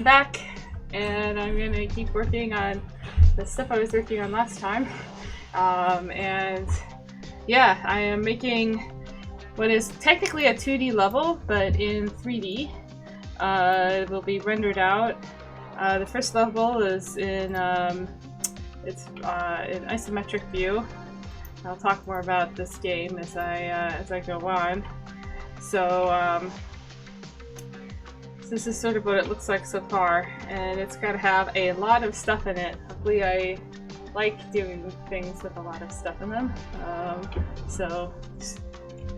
Back, and I'm gonna keep working on the stuff I was working on last time. And yeah, I am making what is technically a 2D level, but in 3D. It will be rendered out. The first level is in it's in isometric view. I'll talk more about this game as I go on. So this is sort of what it looks like so far, and it's got to have a lot of stuff in it. Hopefully I like doing things with a lot of stuff in them, so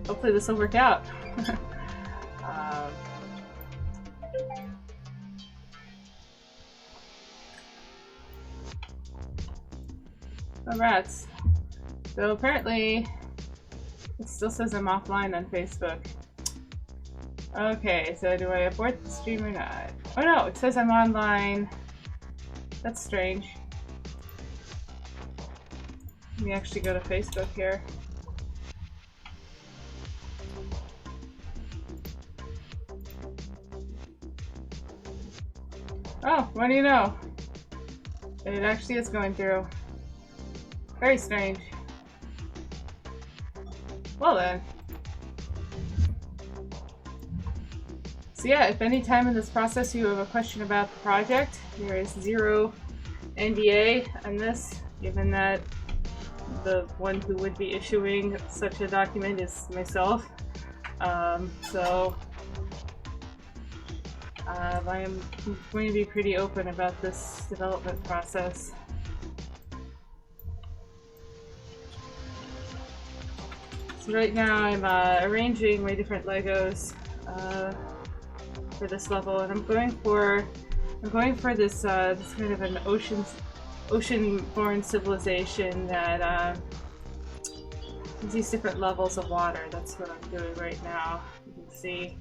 hopefully this will work out. Oh, rats. So apparently it still says I'm offline on Facebook. Okay, so do I abort the stream or not? Oh no, it says I'm online. That's strange. Let me actually go to Facebook here. Oh, what do you know? It actually is going through. Very strange. Well then. So yeah, if any time in this process you have a question about the project, there is Zero NDA on this, given that the one who would be issuing such a document is myself. So I am going to be pretty open about this development process. So right now I'm arranging my different Legos for this level, and I'm going for this this kind of an ocean-born civilization that has these different levels of water. That's what I'm doing right now. You can see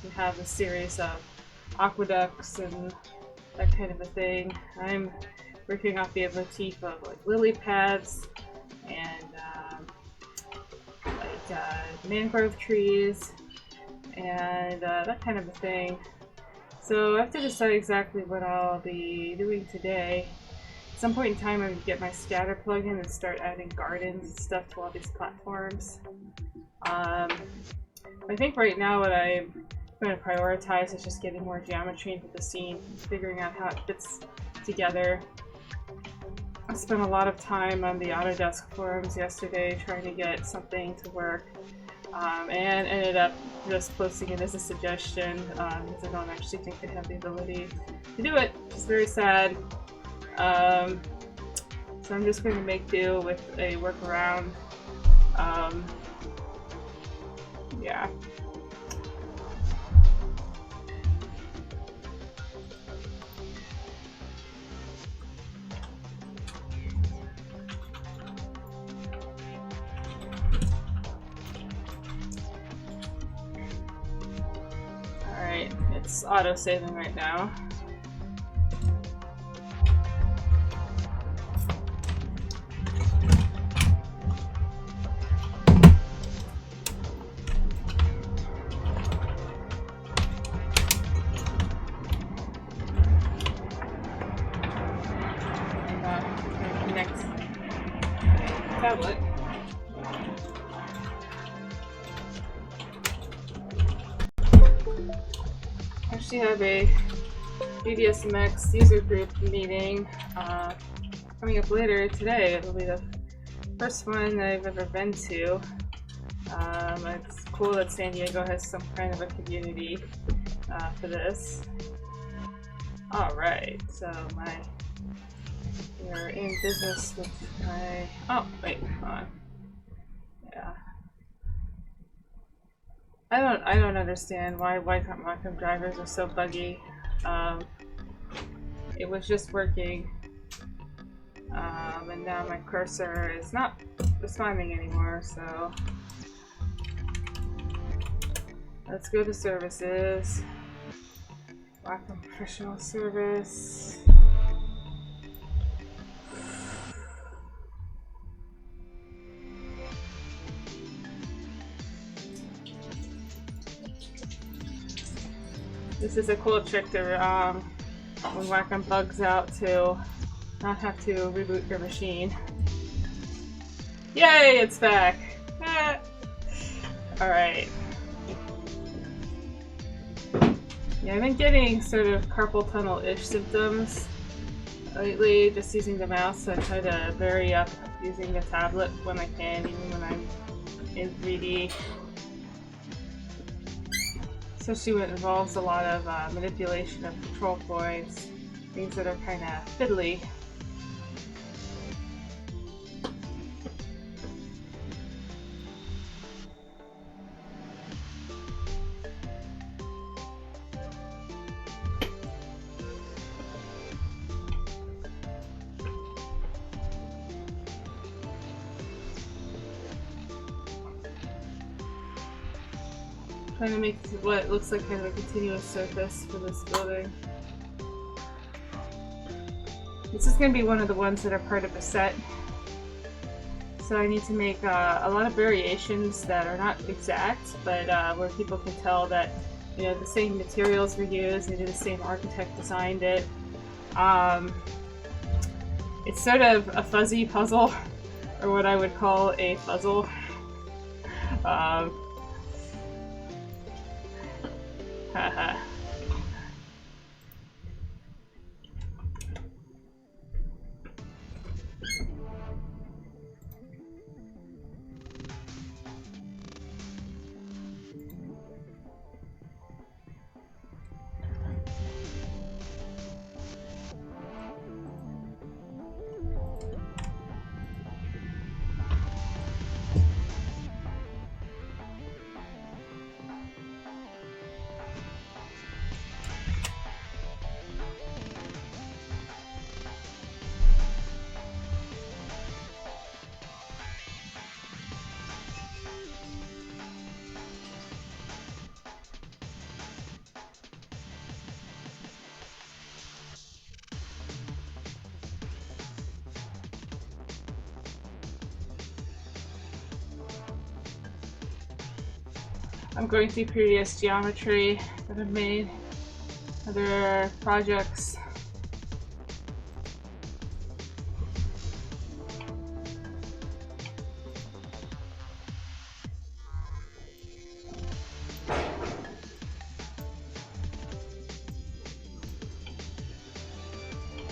we have a series of aqueducts and that kind of a thing. I'm working off the motif of like lily pads and mangrove trees and that kind of a thing. So I have to decide exactly what I'll be doing today. At some point in time, I'm going to get my scatter plugin and start adding gardens and stuff to all these platforms. I think right now what I'm going to prioritize is just getting more geometry into the scene, figuring out how it fits together. I spent a lot of time on the Autodesk forums yesterday trying to get something to work, and ended up just posting it as a suggestion because I don't actually think I have the ability to do it, which is very sad. So I'm just going to make do with a workaround. Yeah. Alright, it's auto-saving right now. Tablet. I actually have a BDSMX user group meeting coming up later today. It'll be the first one I've ever been to. It's cool that San Diego has some kind of a community for this. Alright, so we're in business with my... Oh, wait, hold on. Yeah. I don't understand why Wacom drivers are so buggy. It was just working. And now my cursor is not responding anymore, so... Let's go to services. Wacom professional service. This is a cool trick to when whacking bugs out to not have to reboot your machine. Yay, it's back! Alright. Yeah, I've been getting sort of carpal tunnel-ish symptoms lately, just using the mouse, so I try to vary up using the tablet when I can, even when I'm in 3D. Especially when it involves a lot of manipulation of control points, things that are kind of fiddly. Trying to make what looks like kind of a continuous surface for this building. This is going to be one of the ones that are part of the set. So I need to make a lot of variations that are not exact, but where people can tell that, you know, the same materials were used, maybe the same architect designed it. It's sort of a fuzzy puzzle, or what I would call a fuzzle. Haha. I'm going through previous geometry that I've made, other projects.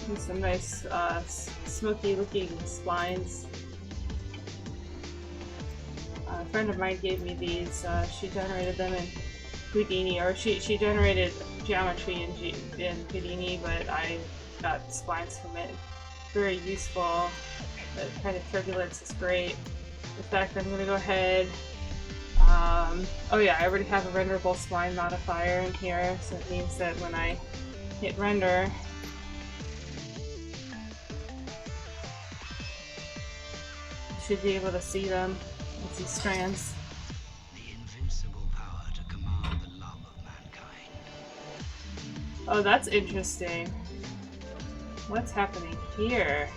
And some nice smoky looking splines. A friend of mine gave me these. She generated them in Houdini, or she generated geometry in Houdini, but I got splines from it. Very useful. The kind of turbulence is great. In fact, I'm going to go ahead. Oh yeah, I already have a renderable spline modifier in here, so it means that when I hit render, I should be able to see them. These strands. The invincible power to command the love of mankind. Oh, that's interesting. What's happening here?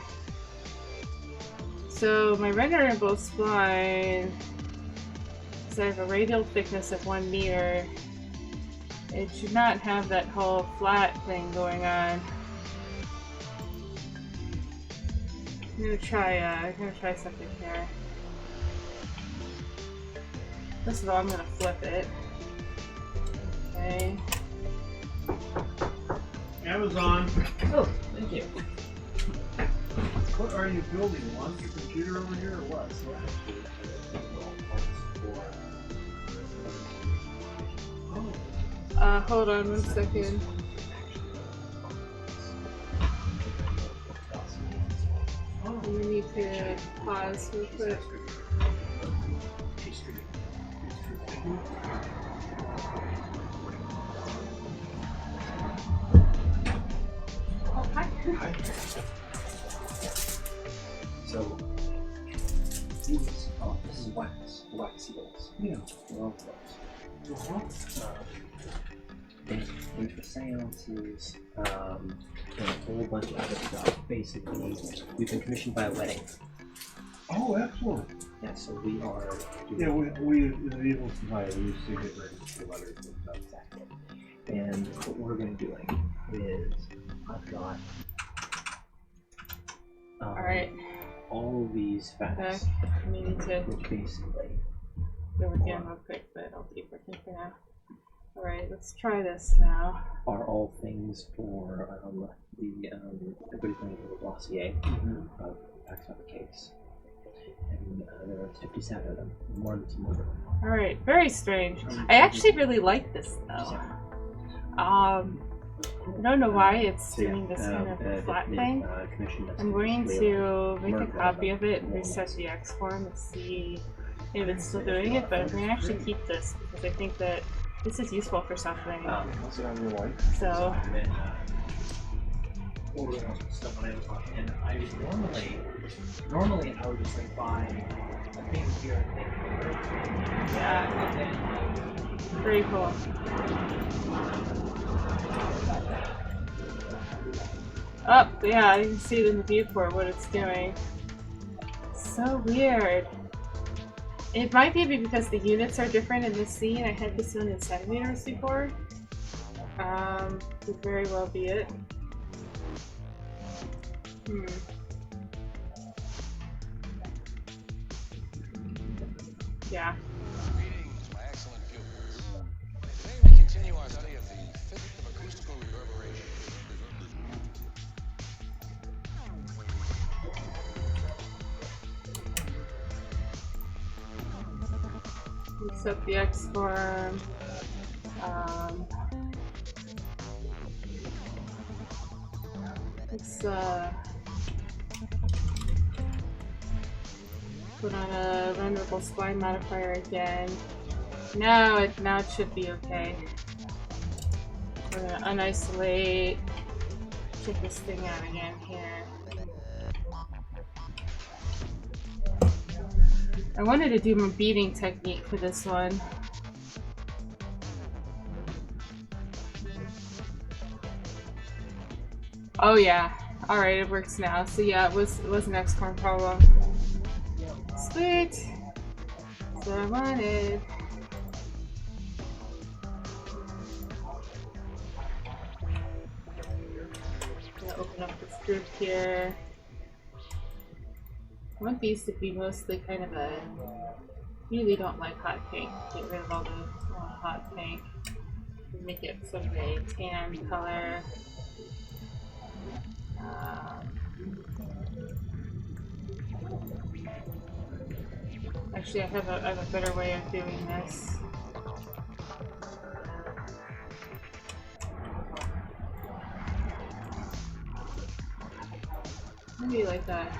So my renderable spline says I have a radial thickness of 1 meter. It should not have that whole flat thing going on. I'm gonna try something here. First of all, I'm gonna flip it. Okay. Amazon. Oh, thank you. What are you building? One your computer over here or what? Hold on 1 second. We need to pause real quick. Oh, hi. Hi. So, these, this is wax seals. Yeah. They're all close. Things for seances, and a whole bunch of other stuff. Basically, we've been commissioned by a wedding. Oh, excellent. Yeah, so we are. Yeah, we are able to buy a new signature letters and stuff. Exactly. And what we're going to be doing is I've got all these facts, we need to which basically go again real quick, but I'll keep working for now. Alright, let's try this now. are all things for the everybody's going to do a dossier of facts on the case. And there are 57 of them, more than some of them. Alright, very strange. I actually really like this though. I don't know why it's doing this kind of flat thing. I'm going to make a copy of it and reset the X form and see if it's still doing it, but I'm going to actually keep this because I think that this is useful for something. So. And I normally I would just like buy a thing here and thing here. Yeah. Very cool. Oh, yeah, you can see it in the viewport what it's doing. So weird. It might be because the units are different in this scene. I had this one in centimeters before. Could very well be it. Yeah. Greetings, my excellent pupils. Today we continue our study of the physics of acoustical reverberation. Except the X form. Let's put on a renderable spline modifier again. Now it should be okay. We're gonna unisolate. Check this thing out again here. I wanted to do my beating technique for this one. Oh yeah. Alright, it works now. So yeah, it was an XCOM problem. Sweet! That's what I wanted. I'm gonna open up this group here. I want these to be mostly kind of a... really don't like hot pink. Get rid of all the hot pink. Make it sort of a tan color. Actually, I have a better way of doing this. Maybe like that.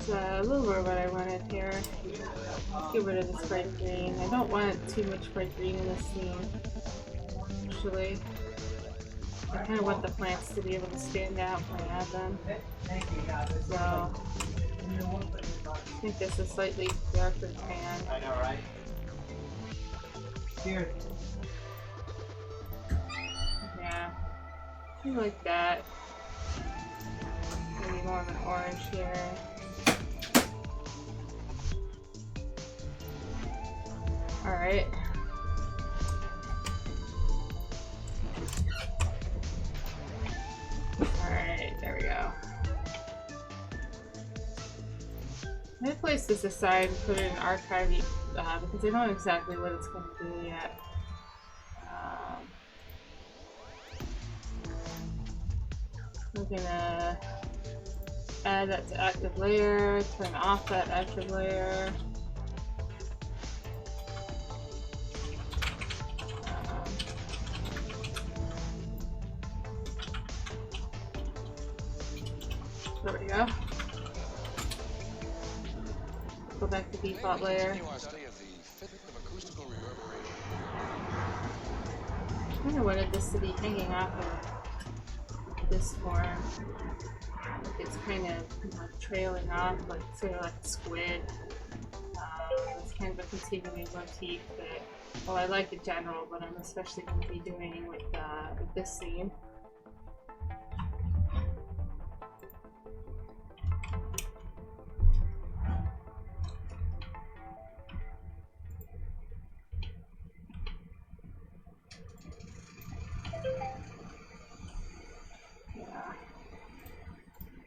A little more what I wanted here. Let's get rid of this bright green. I don't want too much bright green in this scene. Actually, I kind of want the plants to be able to stand out when I add them. So, I think this is slightly darker tan. I know, right? Here. Yeah, I like that. Maybe more of an orange here. Alright. Alright, there we go. I'm gonna place this aside and put it in archive because I don't know exactly what it's going to do yet. We're gonna add that to active layer, turn off that active layer. There we go. Go back to default layer. I kind of wanted this to be hanging off of this form. like it's kind of like trailing off, like sort of like a squid. It's kind of a continuing motif that, well, I like in general, but I'm especially going to be doing with this scene.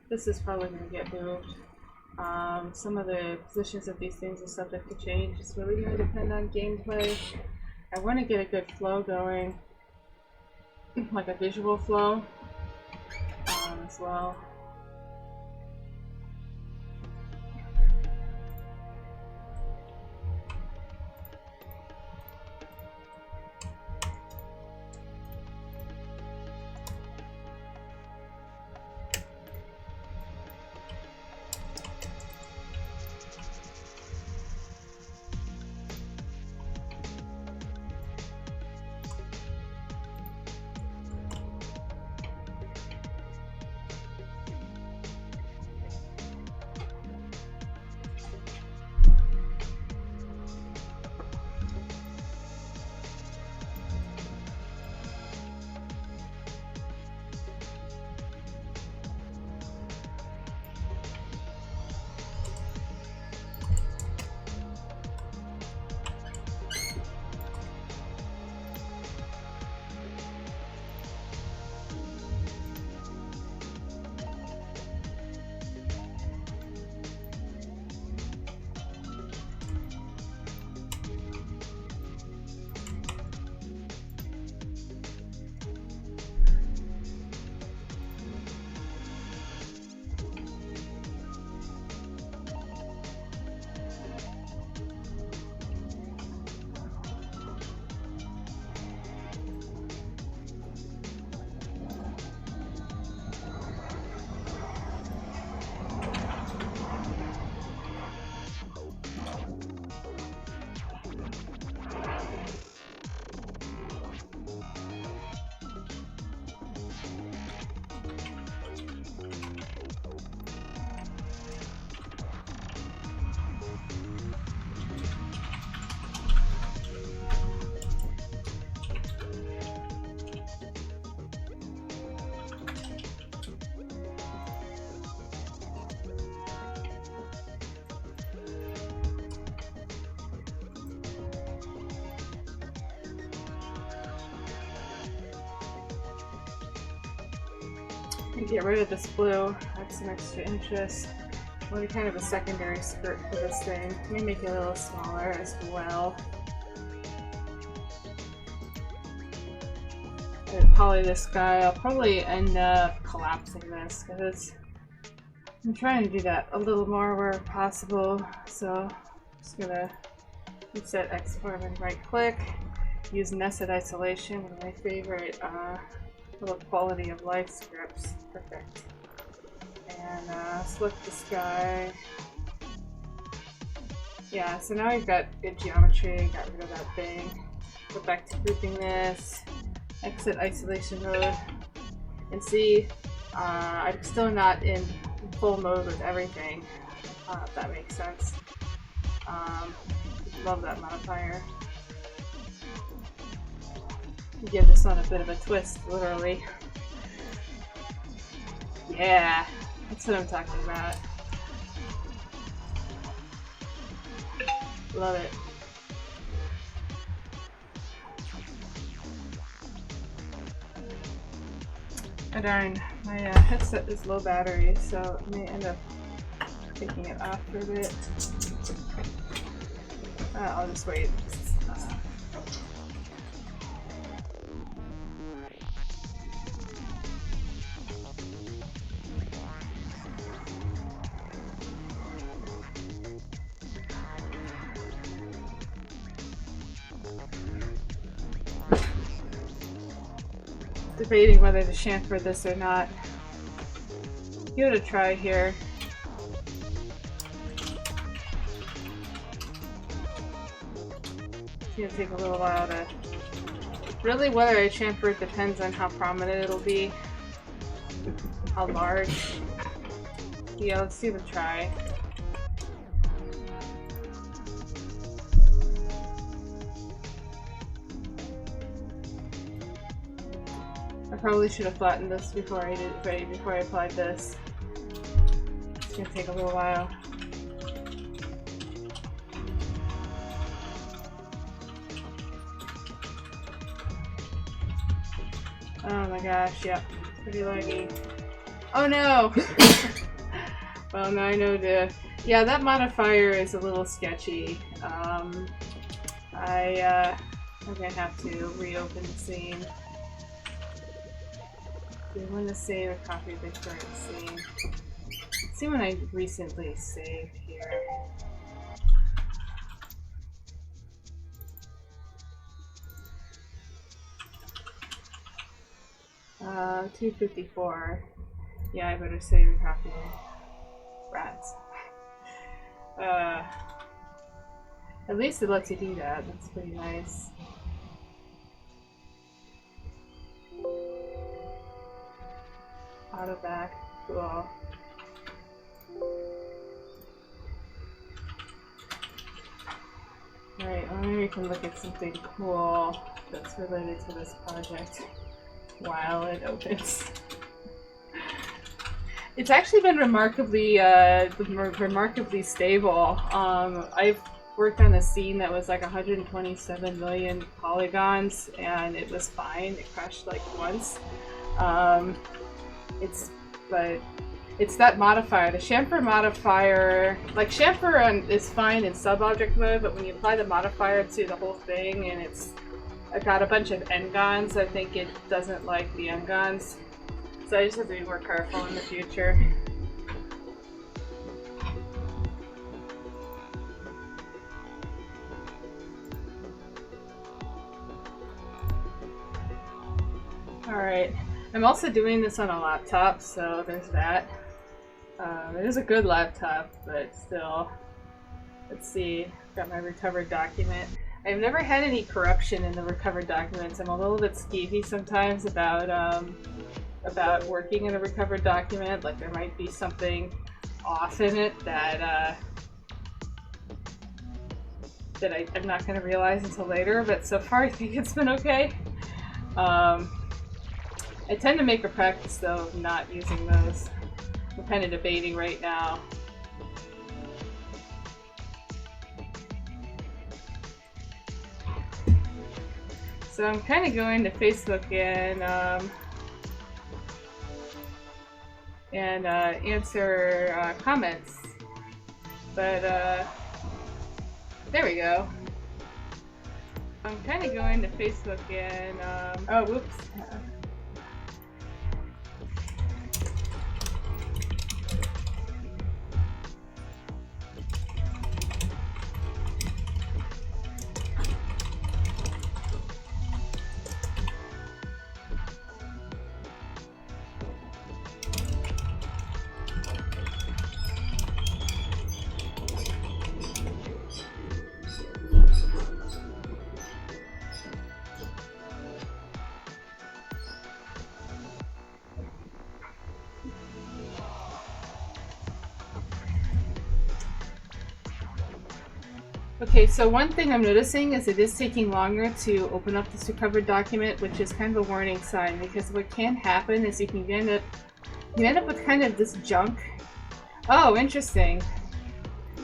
This is probably going to get moved. Some of the positions of these things are subject to change. It's really going to depend on gameplay. I want to get a good flow going, like a visual flow as well. Get rid of this blue, add some extra interest. I want kind of a secondary skirt for this thing. Let me make it a little smaller as well. And poly this guy. I'll probably end up collapsing this because I'm trying to do that a little more where possible. So I'm just gonna reset X-form and right click. Use nested isolation, one of my favorite little quality of life scripts. Perfect. And select this guy. Yeah, so now we've got good geometry, got rid of that thing. Go back to grouping this, exit isolation mode, and see, I'm still not in full mode with everything, if that makes sense. Love that modifier. Give this one a bit of a twist, literally. Yeah, that's what I'm talking about. Love it. Oh darn, my headset is low battery, so I may end up taking it off for a bit. I'll just wait. Debating whether to chamfer this or not. Give it a try here. It's gonna take a little while to... Really, whether I chamfer it depends on how prominent it'll be. How large. Yeah, let's give it a try. I probably should have flattened this before I did before I applied this. It's gonna take a little while. Oh my gosh, yep. It's pretty laggy. Oh no! Well, now I know yeah, that modifier is a little sketchy. I'm gonna have to reopen the scene. Do I want to save or copy the current scene? Let's see when I recently saved here. Uh, 254. Yeah, I better save and copy. Rats. At least it lets you do that. That's pretty nice. Auto back. Cool. Alright, well, maybe we can look at something cool that's related to this project while it opens. It's actually been remarkably stable. I've worked on a scene that was like 127 million polygons, and it was fine. It crashed like once. It's that modifier, the chamfer modifier. Like chamfer is fine in sub-object mode, but when you apply the modifier to the whole thing, and it's got a bunch of n-gons, I think it doesn't like the n-gons. So I just have to be more careful in the future. Alright, I'm also doing this on a laptop, so there's that. It is a good laptop, but still. Let's see, got my recovered document. I've never had any corruption in the recovered documents. I'm a little bit skeevy sometimes about working in a recovered document. Like there might be something off in it that I'm not going to realize until later, but so far I think it's been okay. I tend to make a practice though of not using those. I'm kind of debating right now. So I'm kind of going to Facebook and answer comments, but there we go. I'm kind of going to Facebook and oh whoops. Okay, so one thing I'm noticing is it is taking longer to open up this recovered document, which is kind of a warning sign, because what can happen is you can end up with kind of this junk. Oh, interesting.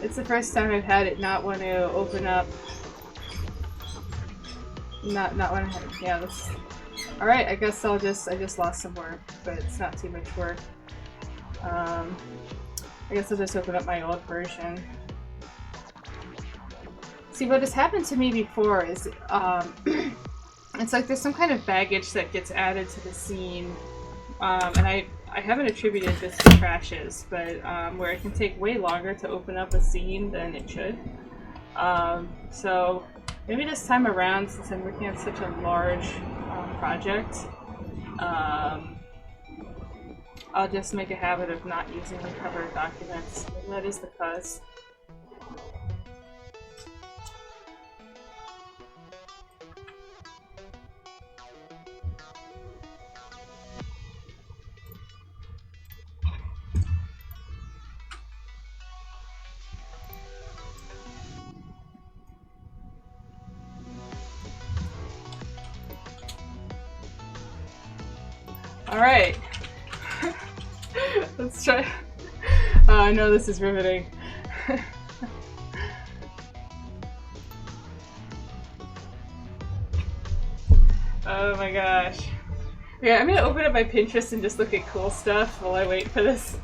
It's the first time I've had it not want to open up. Not want to have, yeah, this. Alright, I guess I just lost some work, but it's not too much work. I guess I'll just open up my old version. See, what has happened to me before is, it's like there's some kind of baggage that gets added to the scene, and I haven't attributed this to crashes, but where it can take way longer to open up a scene than it should. So maybe this time around, since I'm working on such a large project, I'll just make a habit of not using recovered documents. Maybe that is the cause. Alright. Let's try. I know this is riveting. Oh my gosh. Okay, I'm gonna open up my Pinterest and just look at cool stuff while I wait for this.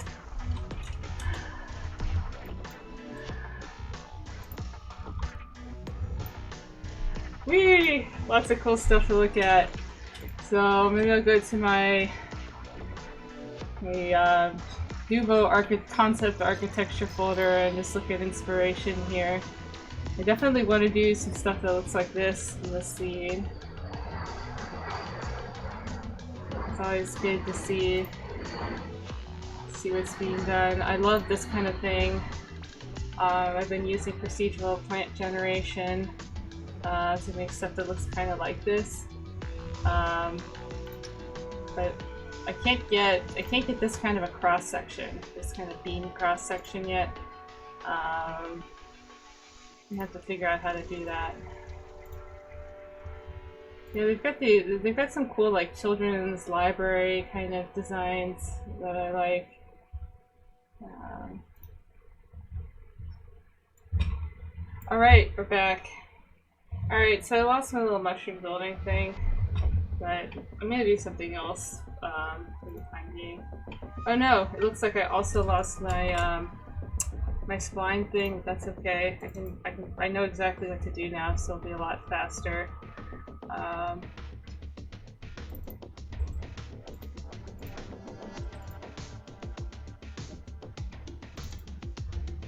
Whee! Lots of cool stuff to look at. So maybe I'll go to my Duvo concept architecture folder and just look at inspiration here. I definitely want to do some stuff that looks like this in the scene. It's always good to see what's being done. I love this kind of thing. I've been using procedural plant generation to make stuff that looks kind of like this. But I can't get this kind of a cross section, this kind of beam cross section yet. I have to figure out how to do that. Yeah, they've got some cool like children's library kind of designs that I like. All right, we're back. All right, so I lost my little mushroom building thing, but I'm gonna do something else for the time being. Oh no, it looks like I also lost my my spline thing, but that's okay. I know exactly what to do now, so it'll be a lot faster.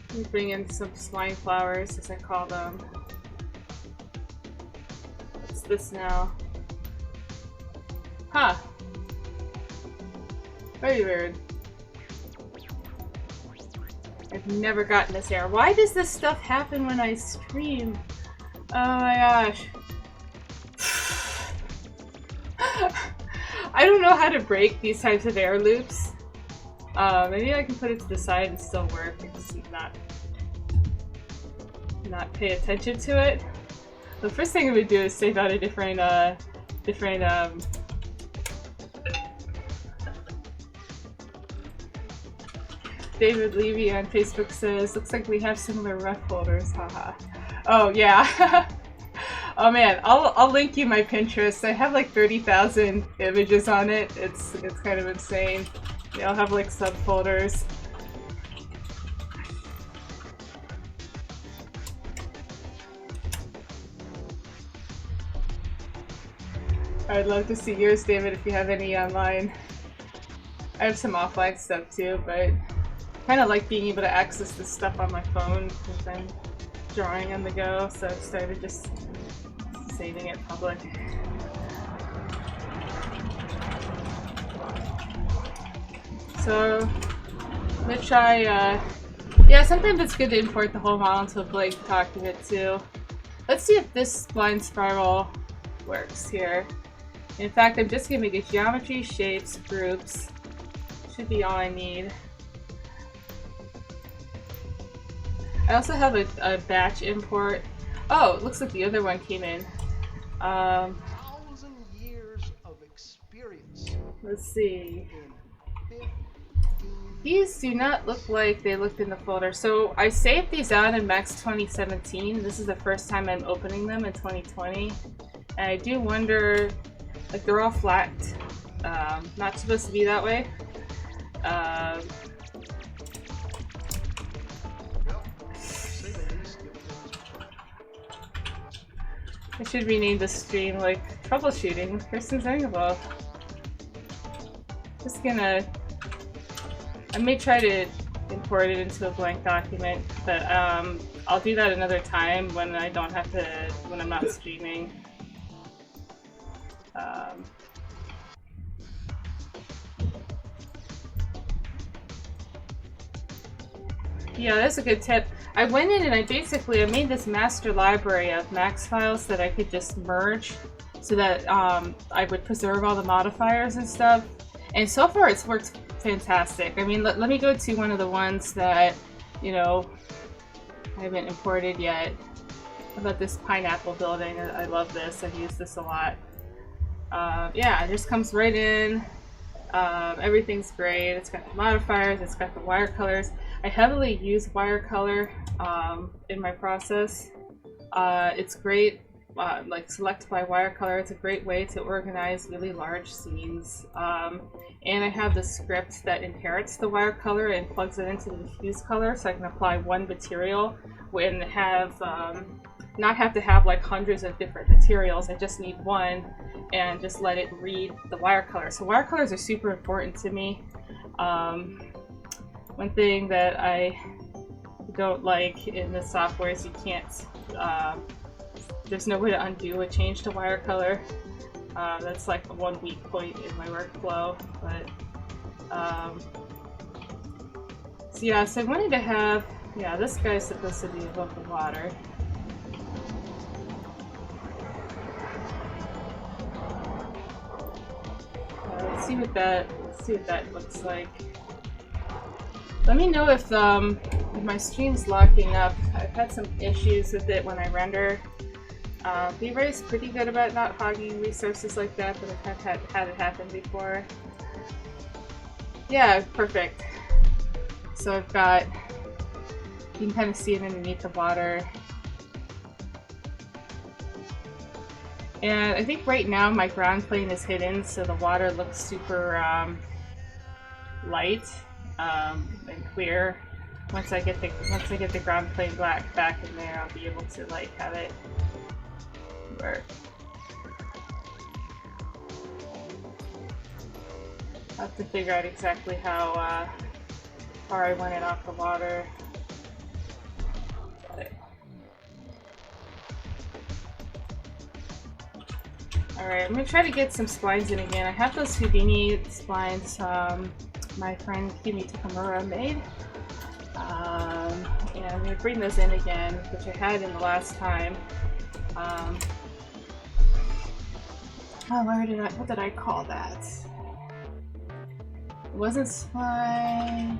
Let me bring in some spline flowers, as I call them. What's this now? Huh. Very weird. I've never gotten this error. Why does this stuff happen when I stream? Oh my gosh. I don't know how to break these types of error loops. Maybe I can put it to the side and still work and just not pay attention to it. The first thing I would do is save out a different David Levy on Facebook says, looks like we have similar ref folders, haha. Oh yeah. Oh man, I'll link you my Pinterest. I have like 30,000 images on it. It's kind of insane. They all have like subfolders. I'd love to see yours, David, if you have any online. I have some offline stuff too, but kind of like being able to access this stuff on my phone because I'm drawing on the go, so I've started just saving it public. So I'm gonna try, yeah, sometimes it's good to import the whole model into a blank document too. Let's see if this spline spiral works here. In fact, I'm just gonna make a geometry, shapes, groups. Should be all I need. I also have a batch import. Oh, it looks like the other one came in. 1,000 years of experience. Let's see. These do not look like they looked in the folder. So I saved these out in Max 2017. This is the first time I'm opening them in 2020. And I do wonder, like they're all flat. Not supposed to be that way. I should rename this stream like Troubleshooting with Kirsten Zangaball. Just gonna... I may try to import it into a blank document, but I'll do that another time when I don't have to, when I'm not streaming. Yeah, that's a good tip. I went in and I made this master library of Max files that I could just merge so that I would preserve all the modifiers and stuff. And so far it's worked fantastic. I mean, let me go to one of the ones that, you know, I haven't imported yet. How about this pineapple building? I love this. I've used this a lot. Yeah, it just comes right in. Everything's great. It's got the modifiers, it's got the wire colors. I heavily use wire color in my process. It's great, like select by wire color. It's a great way to organize really large scenes. And I have the script that inherits the wire color and plugs it into the diffuse color, so I can apply one material and have not have to have like hundreds of different materials. I just need one and just let it read the wire color. So wire colors are super important to me. One thing that I don't like in this software is you can't, there's no way to undo a change to wire color. That's like the one weak point in my workflow. But so yeah, so I wanted to have, yeah, this guy's supposed to be above the water. Let's see what that looks like. Let me know if my stream's locking up. I've had some issues with it when I render. V-Ray's pretty good about not hogging resources like that, but I've had it happen before. Yeah, perfect. So I've got, you can kind of see it underneath the water. And I think right now my ground plane is hidden, so the water looks super light and clear. Once I get the ground plane back in there, I'll be able to like have it work. I'll have to figure out exactly how far I want it off the water. Alright, I'm gonna try to get some splines in again. I have those Houdini splines my friend Kimi Takamura made. And I'm gonna bring those in again, which I had in the last time. Oh, what did I call that? It wasn't spline.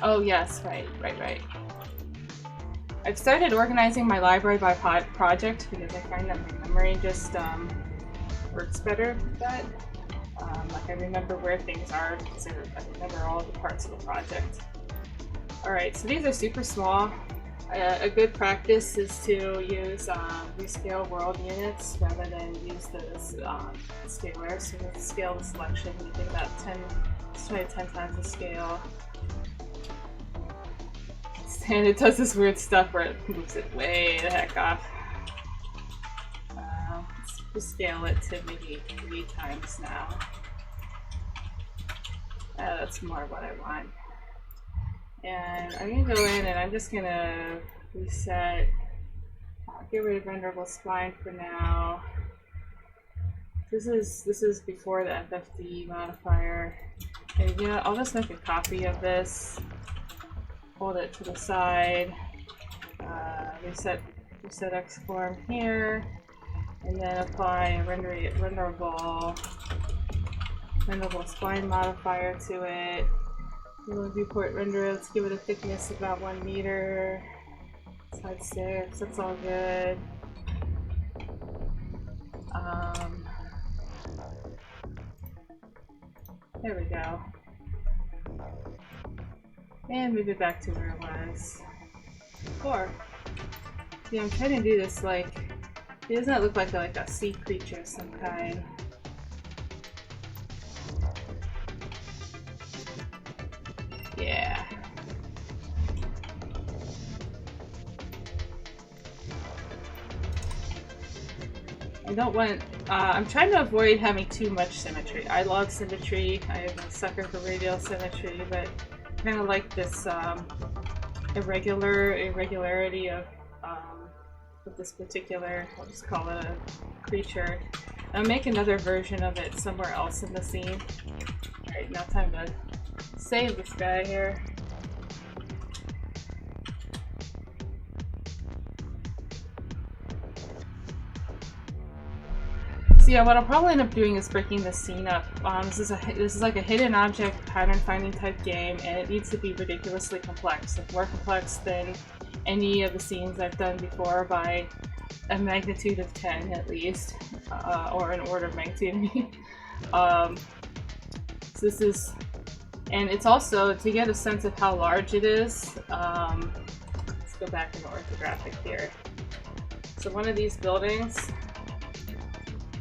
Oh yes, right. I've started organizing my library by project because I find that my memory just works better with that. Like I remember where things are because I remember all the parts of the project. Alright, so these are super small. A good practice is to use Rescale world units rather than use the scalar. So with scale the selection, you get about 10, let's try 10 times the scale. And it does this weird stuff where it moves it way the heck off. Let's just scale it to maybe 3 times now. That's more what I want. And I'm gonna go in and I'm just gonna reset. Get rid of renderable spline for now. This is before the FFD modifier. And you know, I'll just make a copy of this. Hold it to the side, reset Xform here, and then apply a renderable spline modifier to it. Viewport render, let's give it a thickness of about 1 meter. Side 6, that's all good. There we go. And move it back to where it was before. Yeah, I'm trying to do this like, it doesn't look like a sea creature of some kind. Yeah. I don't want, I'm trying to avoid having too much symmetry. I love symmetry, I'm a sucker for radial symmetry, but kind of like this irregularity of this particular, I'll just call it a creature. I'll make another version of it somewhere else in the scene. Alright, now time to save this guy here. So yeah, what I'll probably end up doing is breaking the scene up. This is like a hidden object pattern finding type game, and it needs to be ridiculously complex, like more complex than any of the scenes I've done before by a magnitude of 10 at least, or an order of magnitude. So this is, and it's also to get a sense of how large it is. Let's go back into orthographic here. So one of these buildings,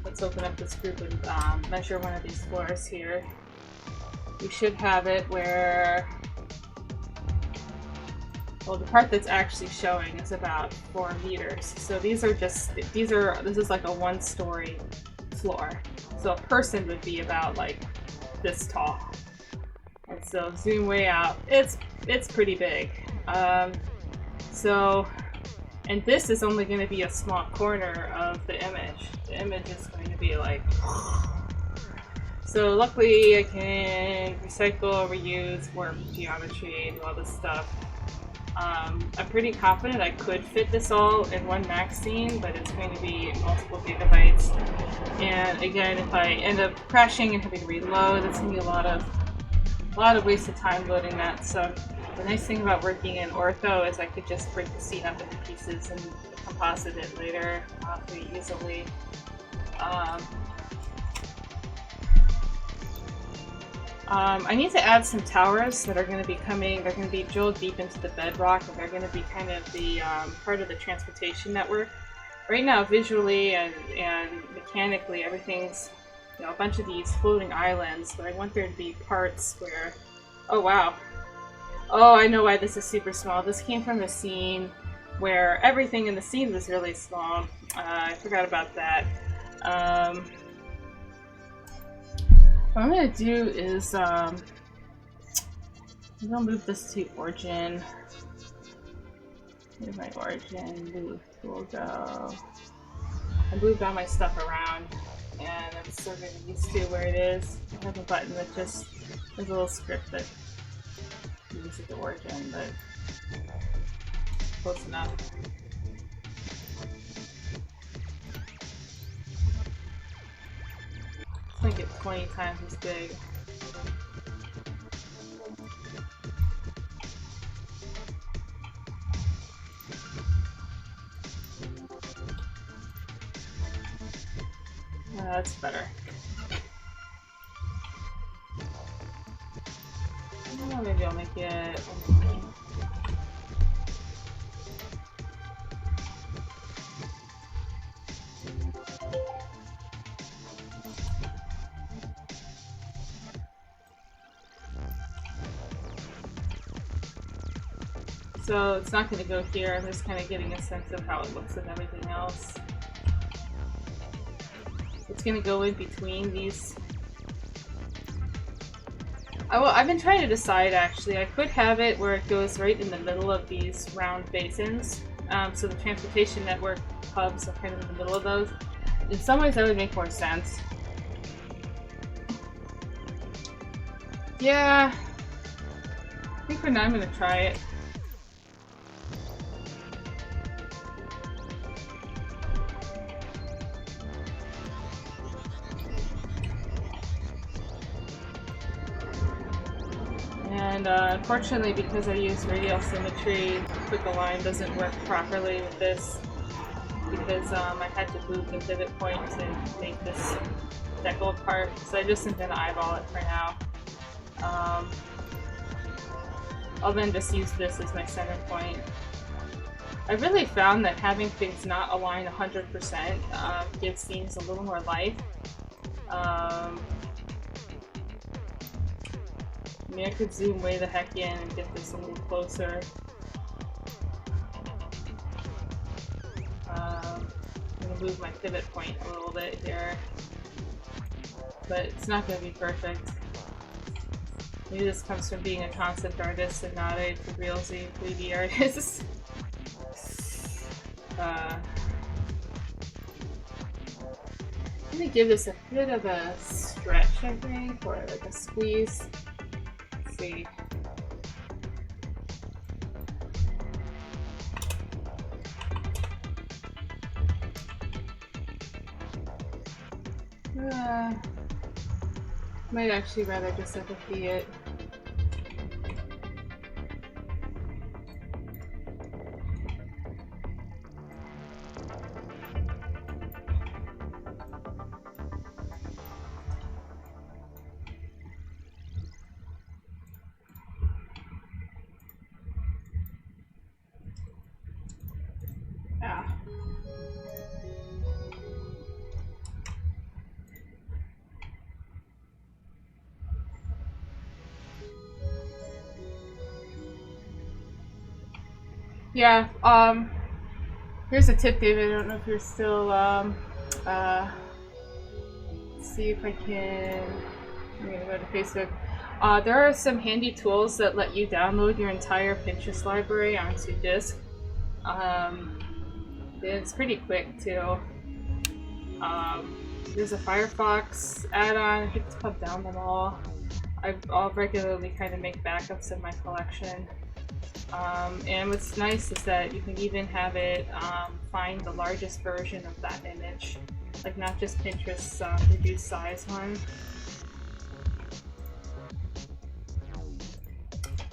let's open up this group and measure one of these floors here. We should have it where, well, the part that's actually showing is about 4 meters. So these are just, this is like a 1-story floor. So a person would be about like this tall. And so zoom way out, it's pretty big. And this is only going to be a small corner of the image. The image is going to be like, so luckily I can recycle, reuse, warp geometry, do all this stuff. I'm pretty confident I could fit this all in one max scene, but it's going to be multiple gigabytes. And again, if I end up crashing and having to reload, it's going to be a lot of wasted time loading that. So the nice thing about working in ortho is I could just break the scene up into pieces and composite it later pretty easily. I need to add some towers that are going to be coming. They're going to be drilled deep into the bedrock, and they're going to be kind of the part of the transportation network. Right now, visually and mechanically, everything's, you know, a bunch of these floating islands, but I want there to be parts where, oh wow, oh, I know why this is super small. This came from a scene where everything in the scene was really small. I forgot about that. What I'm gonna do is, I'm gonna move this to origin. Here's my origin, move, we'll go. I moved all my stuff around, and I'm still getting used to where it is. I have a button that just, there's a little script that moves it to origin, but close enough. Let's make it 20 times as big. That's better. Oh, maybe I'll make it. So it's not going to go here. I'm just kind of getting a sense of how it looks and everything else. It's going to go in between these. I've been trying to decide, actually. I could have it where it goes right in the middle of these round basins. So the transportation network hubs are kind of in the middle of those. In some ways that would make more sense. Yeah. I think for now I'm going to try it. And unfortunately, because I use radial symmetry, quick align doesn't work properly with this because I had to move the pivot point to make this that gold part. So I just am going to eyeball it for now. I'll then just use this as my center point. I really found that having things not align 100% gives scenes a little more life. I mean, I could zoom way the heck in and get this a little closer. I'm going to move my pivot point a little bit here. But it's not going to be perfect. Maybe this comes from being a concept artist and not a realsy 3D artist. I'm going to give this a bit of a stretch, I think, or like a squeeze. See. Might actually rather just FFP it. Yeah, here's a tip, David. I don't know if you're still, see if I can, I'm gonna go to Facebook. There are some handy tools that let you download your entire Pinterest library onto disk. It's pretty quick too. There's a Firefox add-on. I think it's called Down Them All. I'll regularly kind of make backups of my collection. And what's nice is that you can even have it find the largest version of that image, like not just Pinterest's reduced size one.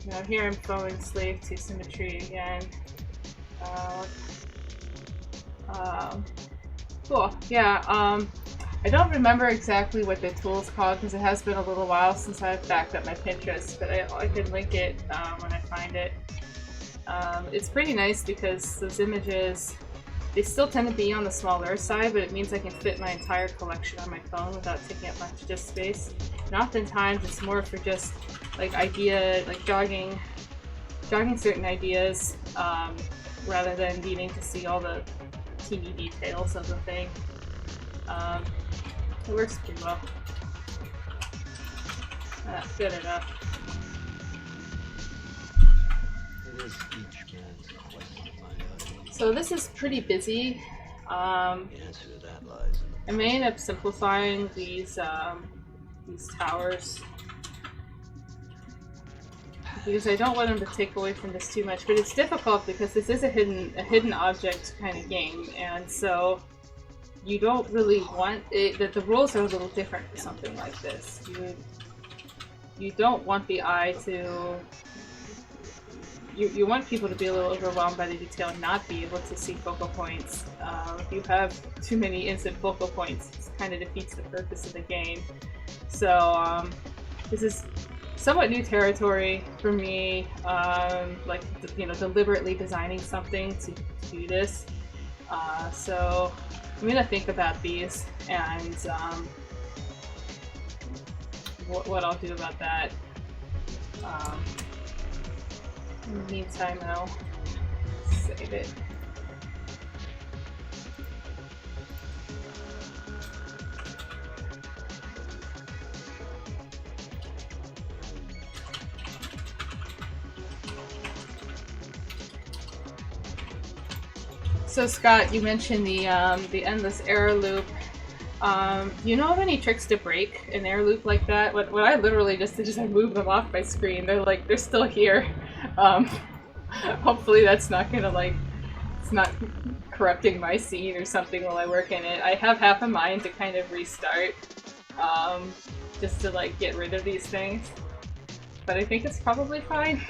Now here I'm falling slave to Symmetry again. Cool. Yeah. I don't remember exactly what the tool's called because it has been a little while since I've backed up my Pinterest, but I can link it when I find it. It's pretty nice because those images, they still tend to be on the smaller side, but it means I can fit my entire collection on my phone without taking up much disk space. And oftentimes it's more for just like jogging certain ideas rather than needing to see all the teeny details of the thing. It works pretty well. That's good enough. It is each man's quest to find out. So this is pretty busy. The answer to that lies in I may end up simplifying these towers because I don't want them to take away from this too much. But it's difficult because this is a hidden object kind of game, and so you don't really want it. The rules are a little different for something like this. You don't want the eye to. You want people to be a little overwhelmed by the detail and not be able to see focal points. If you have too many instant focal points, it kind of defeats the purpose of the game. So this is somewhat new territory for me. Deliberately designing something to do this. So I'm gonna think about these and what I'll do about that. In the meantime, I'll save it. So Scott, you mentioned the endless error loop. Do you know of any tricks to break an error loop like that? What I literally just did is I moved them off my screen. They're still here. Hopefully that's not gonna it's not corrupting my scene or something while I work in it. I have half a mind to kind of restart, just to get rid of these things. But I think it's probably fine.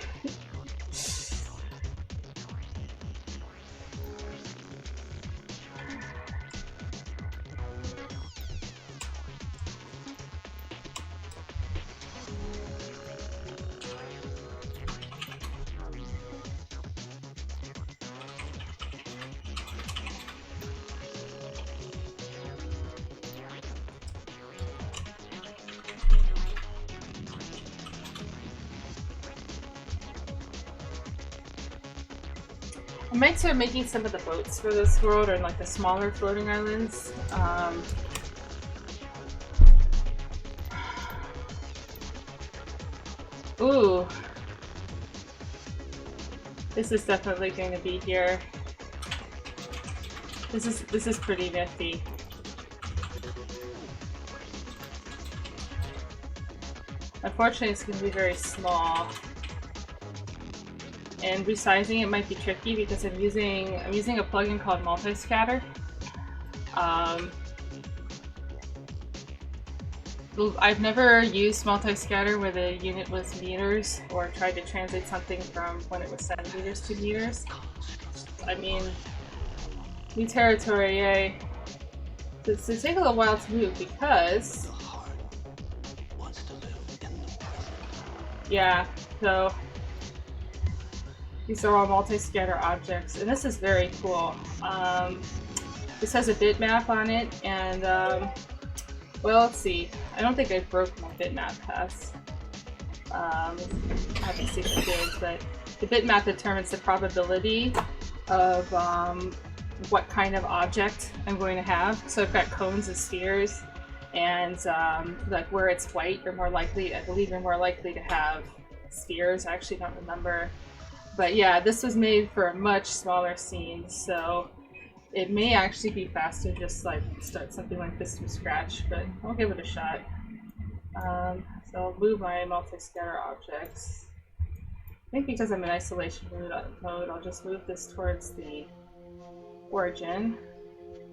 I might start making some of the boats for this world, or the smaller floating islands. Ooh. This is definitely going to be here. This is pretty nifty. Unfortunately, it's going to be very small. And resizing it might be tricky because I'm using a plugin called Multiscatter. I've never used Multiscatter where the unit was meters or tried to translate something from when it was centimeters to meters. I mean, new territory, yay. So it's taking a little while to move because yeah, so these are all multi-scatter objects, and this is very cool. This has a bitmap on it, and well, let's see. I don't think I broke my bitmap pass. I haven't seen if it did, but the bitmap determines the probability of what kind of object I'm going to have. So I've got cones and spheres, and like where it's white, you're more likely, I believe you're more likely to have spheres. I actually don't remember. But yeah, this was made for a much smaller scene, so it may actually be faster just like start something like this from scratch, but I'll give it a shot. So I'll move my multi-scatter objects. I think because I'm in isolation mode, I'll just move this towards the origin,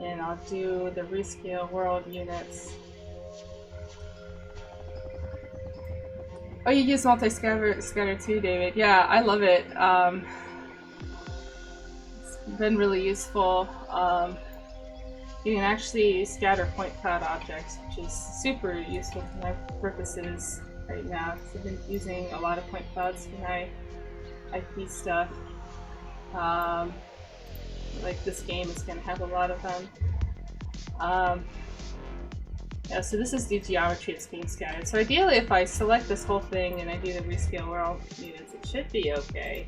and I'll do the Rescale world units. Oh, you use multi-scatter too, David. Yeah, I love it. It's been really useful. You can actually scatter point cloud objects, which is super useful for my purposes right now, because I've been using a lot of point clouds for my IP stuff. Like this game is going to have a lot of them. Yeah, so this is the geometry that's being scattered. So ideally, if I select this whole thing and I do the Rescale world units, it should be okay.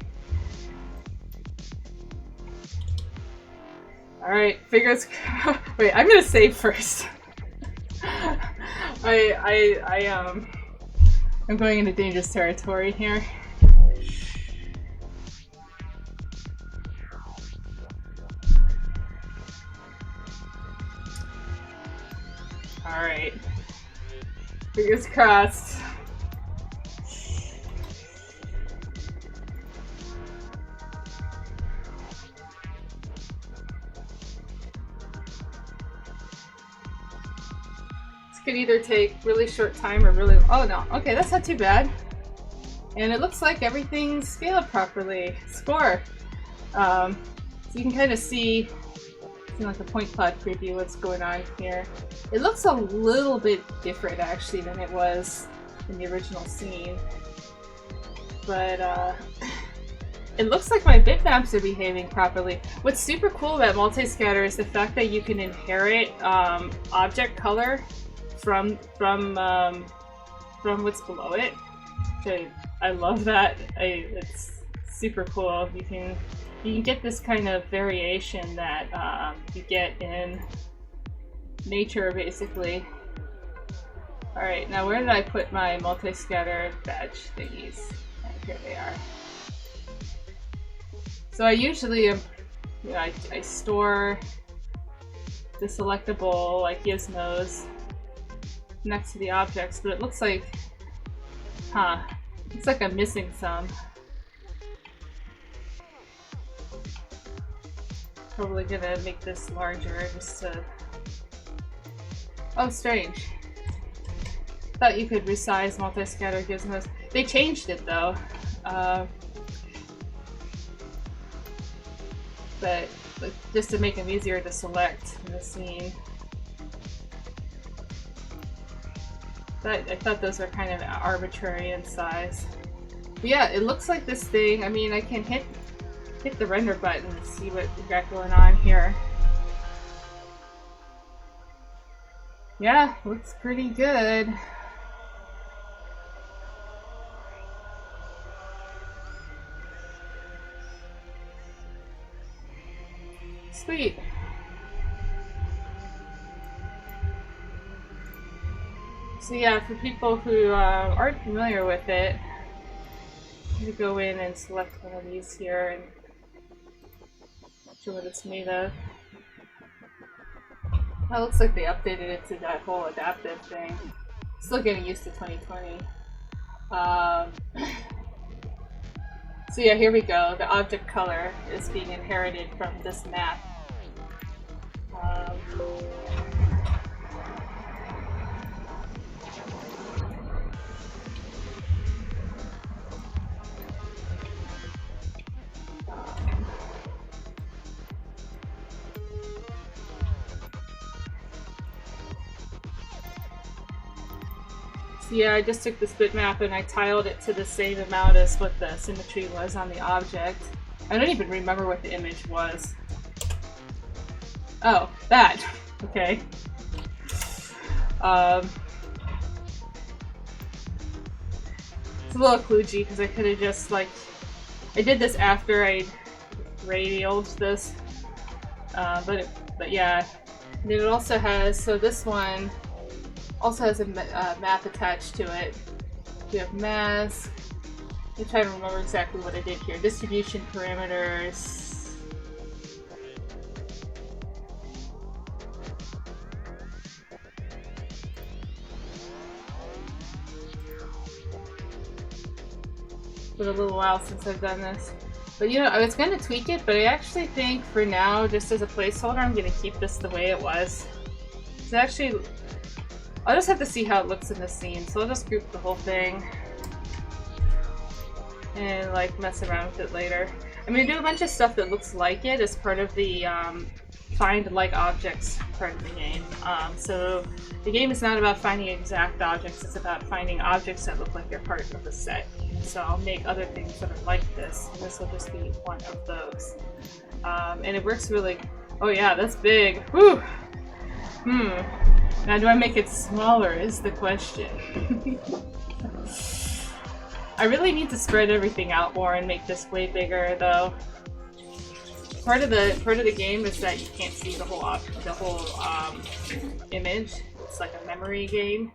Alright, figures. Wait, I'm gonna save first. I'm going into dangerous territory here. Alright. Fingers crossed. This could either take really short time or really— oh no, okay, that's not too bad. And it looks like everything's scaled properly. Score! So you can kind of see like a point cloud preview what's going on here. It looks a little bit different actually than it was in the original scene, but it looks like my bitmaps are behaving properly. What's super cool about multi-scatter is the fact that you can inherit object color from what's below it. So I love that. It's super cool. You can get this kind of variation that you get in nature, basically. Alright, now where did I put my multi-scatter badge thingies? Here they are. So I usually, I store the selectable like gizmos next to the objects, but it looks like, looks like I'm missing some. Probably gonna make this larger just to— oh, strange. Thought you could resize multi-scatter gizmos. They changed it though. But just to make them easier to select in the scene. But I thought those were kind of arbitrary in size. But yeah, it looks like this thing— I mean, I can hit the render button and see what we got going on here. Yeah, looks pretty good. Sweet. So yeah, for people who aren't familiar with it, you go in and select one of these here and show what it's made of. That looks like they updated it to that whole adaptive thing. Still getting used to 2020. So yeah, here we go. The object color is being inherited from this map. So yeah, I just took this bitmap and I tiled it to the same amount as what the symmetry was on the object. I don't even remember what the image was. Oh, that. Okay. It's a little kludgy because I could have just like I did this after I radialed this, but yeah. And it also has, so this one also has a map attached to it. We have mask. I'm trying to remember exactly what I did here. Distribution parameters. It's been a little while since I've done this. But you know, I was going to tweak it, but I actually think for now, just as a placeholder, I'm going to keep this the way it was. It's actually, I'll just have to see how it looks in the scene, so I'll just group the whole thing and like mess around with it later. I'm going to do a bunch of stuff that looks like it as part of the find like objects part of the game. So the game is not about finding exact objects, it's about finding objects that look like they're part of the set. So I'll make other things that are like this, and this will just be one of those. And it works really... Oh yeah, that's big. Whew! Now do I make it smaller is the question. I really need to spread everything out more and make this way bigger though. Part of the game is that you can't see the whole image. It's like a memory game.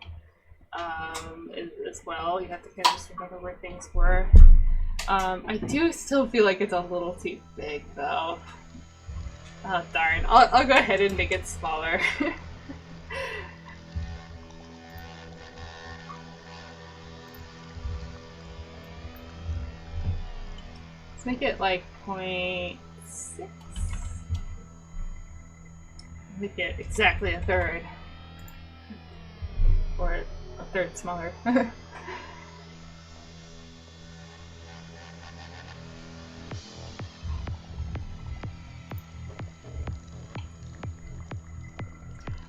As well, you have to kind of just remember where things were. I do still feel like it's a little too big though. Oh darn, I'll go ahead and make it smaller. Let's make it like 0.6. Make it exactly a third. Or a third smaller.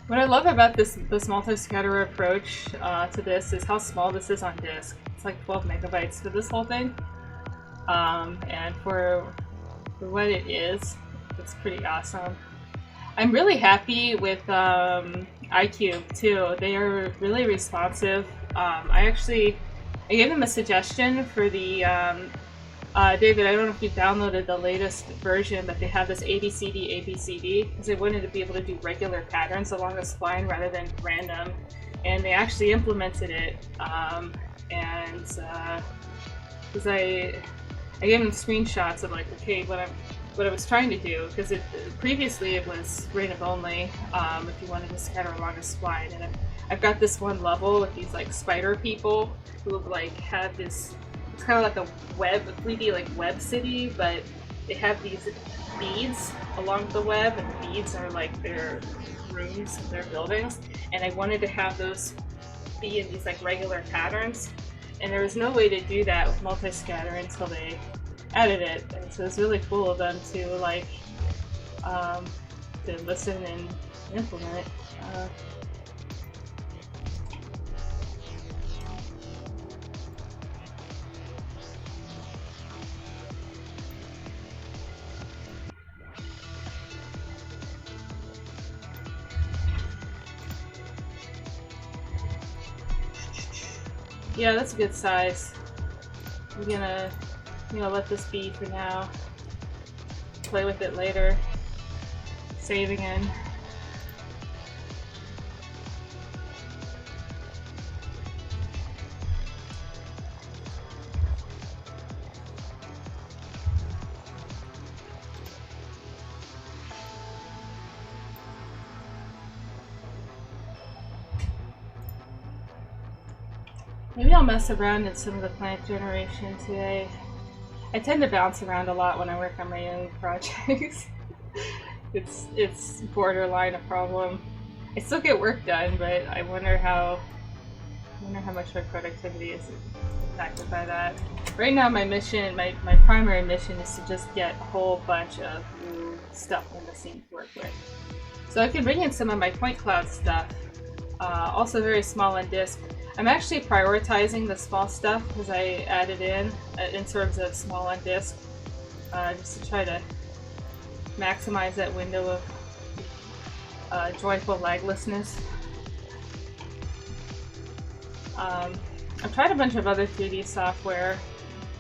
What I love about this multi-scatter approach to this is how small this is on disk. It's like 12 megabytes for this whole thing. And for what it is, it's pretty awesome. I'm really happy with iCube too. They are really responsive. I gave them a suggestion for the David, I don't know if you downloaded the latest version, but they have this ABCD because they wanted to be able to do regular patterns along the spline rather than random, and they actually implemented it. Because I gave them screenshots of like, okay, what I was trying to do, because previously it was random only if you wanted to scatter along a spline, and I've got this one level with these like spider people who like have this, it's kind of like a 3D like web city, but they have these beads along the web, and the beads are like their rooms of their buildings, and I wanted to have those be in these like regular patterns, and there was no way to do that with multi-scatter until they added it, and so it's really cool of them to like to listen and implement it. Yeah, that's a good size. I'm gonna, let this be for now. Play with it later. Save again. Maybe I'll mess around in some of the plant generation today. I tend to bounce around a lot when I work on my own projects. It's borderline a problem. I still get work done, but I wonder how much my productivity is impacted by that. Right now my mission, my primary mission is to just get a whole bunch of new stuff in the scene to work with. So I can bring in some of my point cloud stuff, also very small on disk. I'm actually prioritizing the small stuff because I added in terms of small on disk, just to try to maximize that window of joyful laglessness. I've tried a bunch of other 3D software,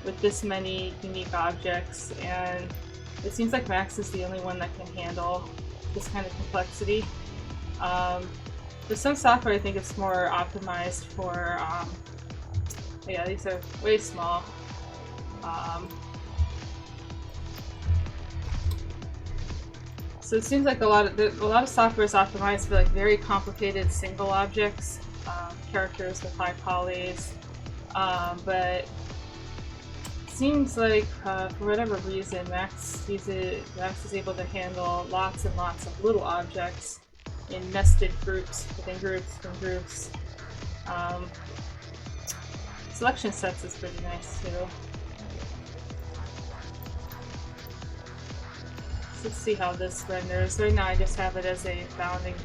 with this many unique objects, and it seems like Max is the only one that can handle this kind of complexity. There's some software I think it's more optimized for, yeah, these are way small. So it seems like a lot of software is optimized for like very complicated single objects, characters with high polys, but it seems like for whatever reason Max is able to handle lots and lots of little objects in nested groups within groups within groups. Selection sets is pretty nice too. Let's see how this renders. Right now I just have it as a bounding.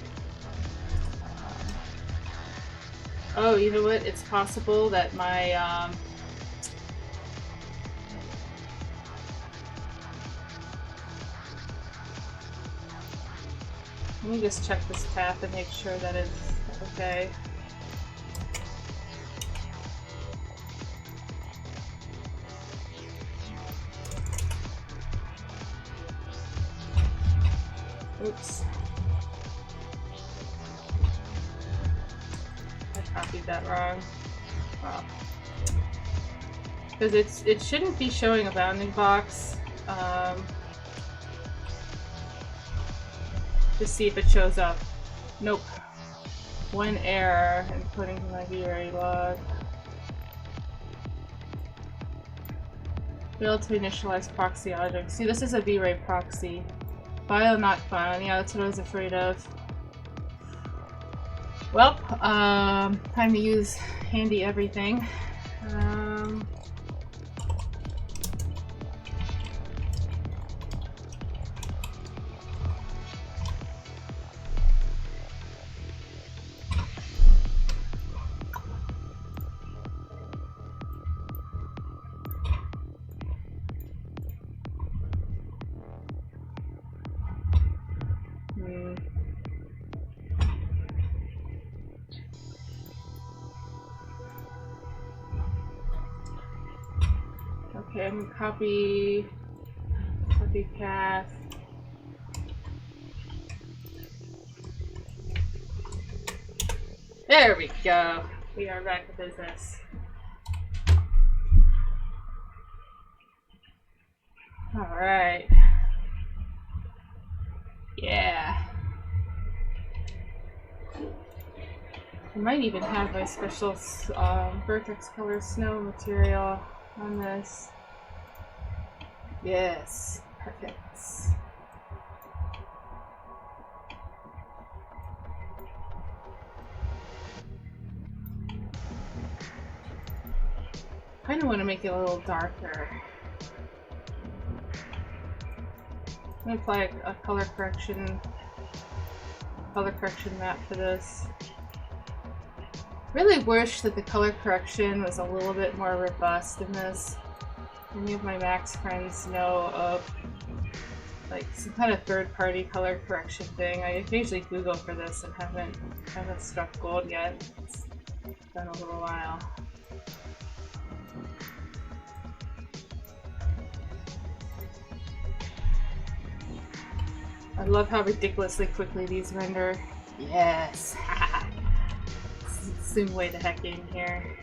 Oh, you know what? It's possible that my let me just check this path and make sure that it's okay. Oops. I copied that wrong. Wow. Because it shouldn't be showing a bounding box. Just see if it shows up. Nope. One error according to my V-Ray log. Failed to initialize proxy object. See, this is a V-Ray proxy. File not found. Yeah, that's what I was afraid of. Well, time to use handy everything. Okay, I'm gonna copy path. There we go. We are back to business. All right. Yeah. I might even have my special vertex color snow material on this. Yes, perfect. Kind of want to make it a little darker. I'm gonna apply a color correction map for this. Really wish that the color correction was a little bit more robust in this. Many of my Max friends know of like some kind of third-party color correction thing. I occasionally Google for this and haven't struck gold yet. It's been a little while. I love how ridiculously quickly these render. Yes! Zoom way the heck in here.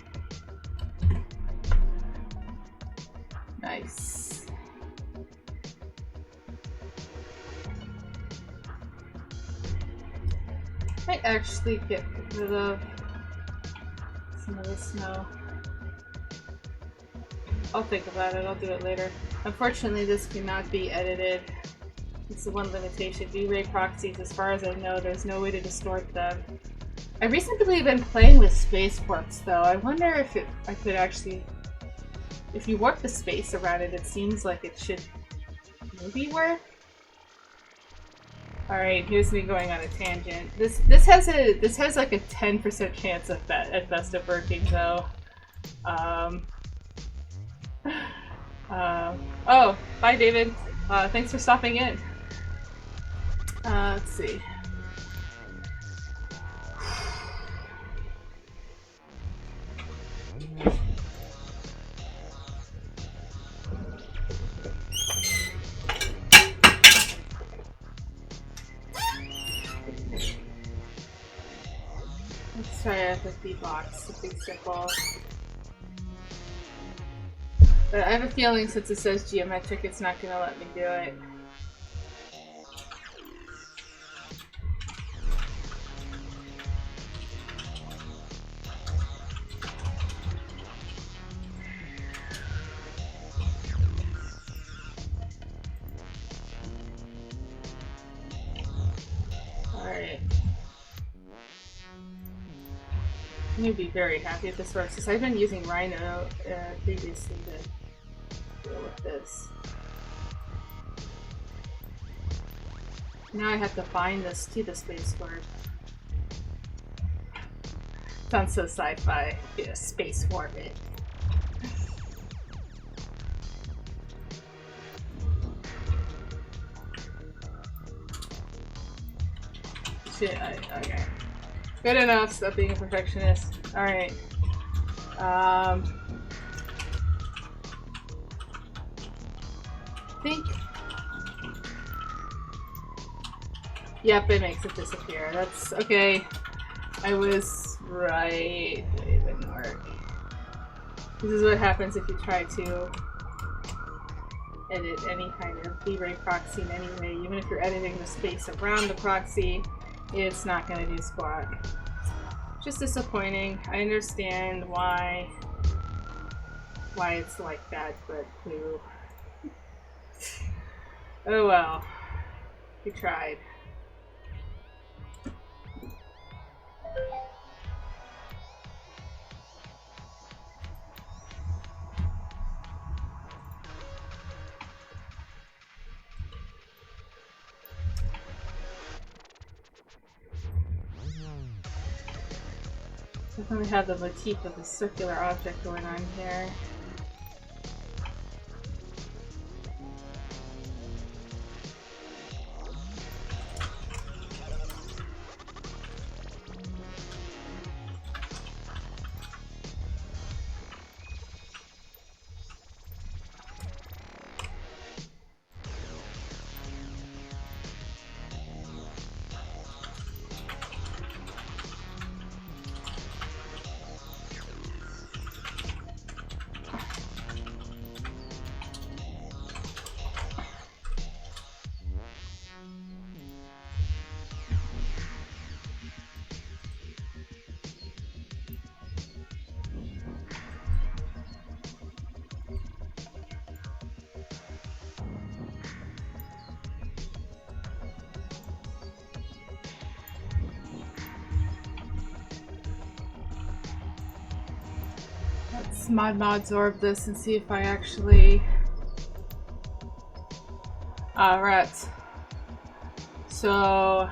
Nice. Might actually get rid of some of the snow. I'll think about it, I'll do it later. Unfortunately, this cannot be edited. It's the one limitation. V-Ray proxies, as far as I know, there's no way to distort them. I recently been playing with space warps though. I wonder if I could actually, if you warp the space around it, it seems like it should maybe work. All right, here's me going on a tangent. This has like a 10% chance at best of working though. Oh, bye David. Thanks for stopping in. Let's see. try a FFP box, something simple. But I have a feeling since it says geometric, it's not going to let me do it. Alright. I'm going to be very happy if this works, because I've been using Rhino previously to deal with this. Now I have to find this to the spaceport. Sounds so sci-fi. Yeah, space orbit. Shit, okay. Good enough, stop being a perfectionist. Alright. I think... Yep, it makes it disappear. That's okay. I was right. It didn't work. This is what happens if you try to edit any kind of V-Ray proxy in any way. Even if you're editing the space around the proxy, it's not going to do squat. Just disappointing. I understand why it's like that, but who? Oh well. We tried. Definitely have the motif of the circular object going on here. Let's mod this and see if I actually... rats. So...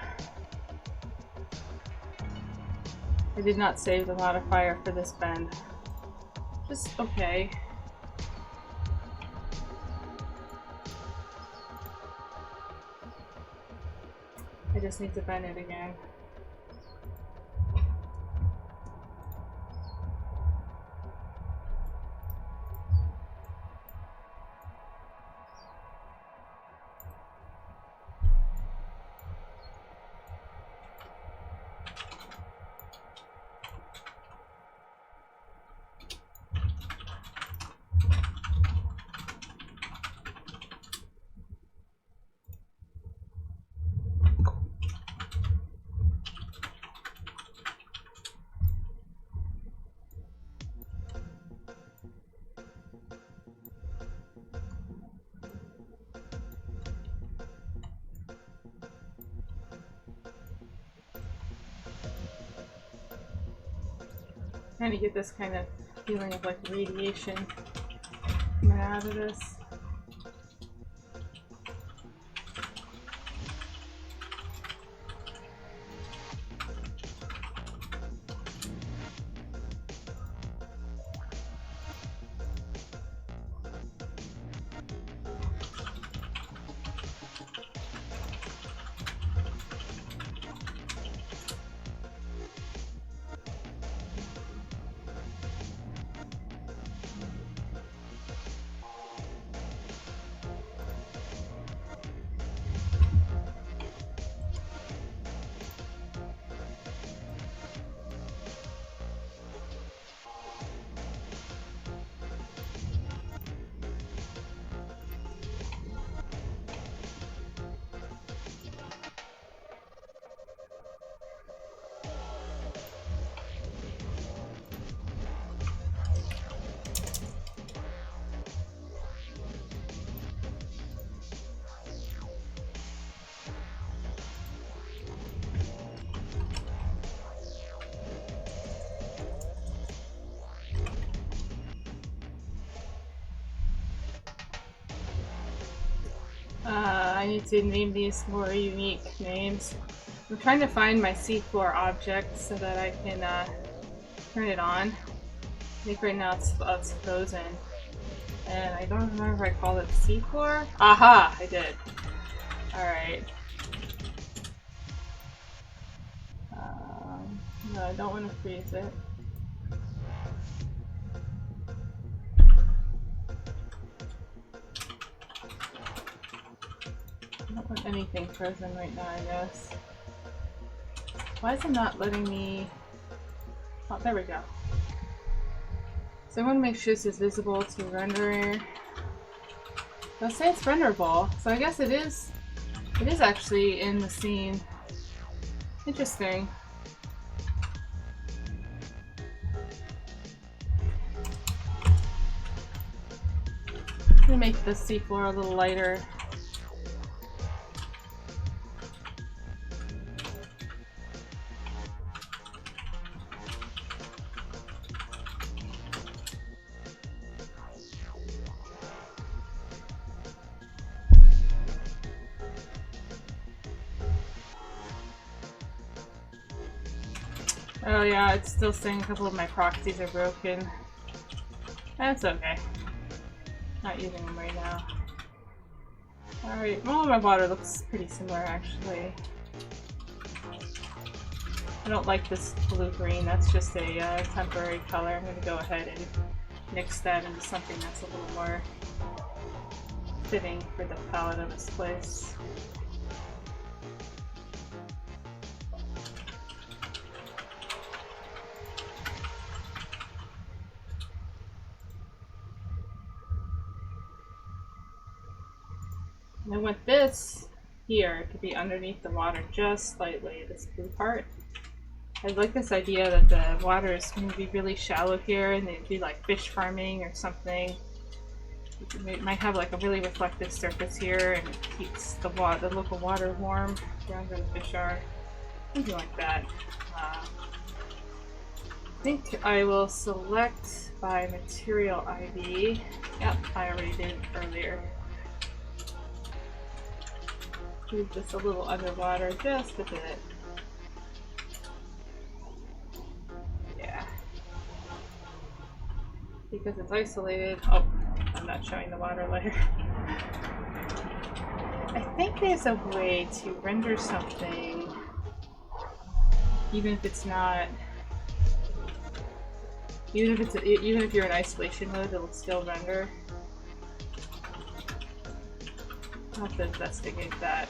I did not save the modifier for this bend. Just okay. I just need to bend it again. Trying to get this kind of feeling of like radiation coming out of this. I need to name these more unique names. I'm trying to find my seafloor object so that I can turn it on. I think right now it's frozen. And I don't remember if I called it seafloor. Aha! I did. Alright. No, I don't want to freeze it. I don't want anything frozen right now, I guess. Why is it not letting me... Oh, there we go. So I want to make sure this is visible to renderer. They'll say it's renderable, so I guess it is actually in the scene. Interesting. I'm gonna make the seafloor a little lighter. Oh yeah, it's still saying a couple of my proxies are broken. That's okay. Not using them right now. Alright, well my water looks pretty similar actually. I don't like this blue-green, that's just a temporary color. I'm going to go ahead and mix that into something that's a little more fitting for the palette of this place. And I want this here to be underneath the water just slightly, this blue part. I like this idea that the water is going to be really shallow here and it'd be like fish farming or something. It might have like a really reflective surface here and it keeps the local water warm around where the fish are. Something like that. I think I will select by material ID. Yep, I already did it earlier. Move this a little underwater, just a bit. Yeah. Because it's isolated. Oh, I'm not showing the water layer. I think there's a way to render something, even if it's not. Even if you're in isolation mode, it'll still render. I'll have to investigate that.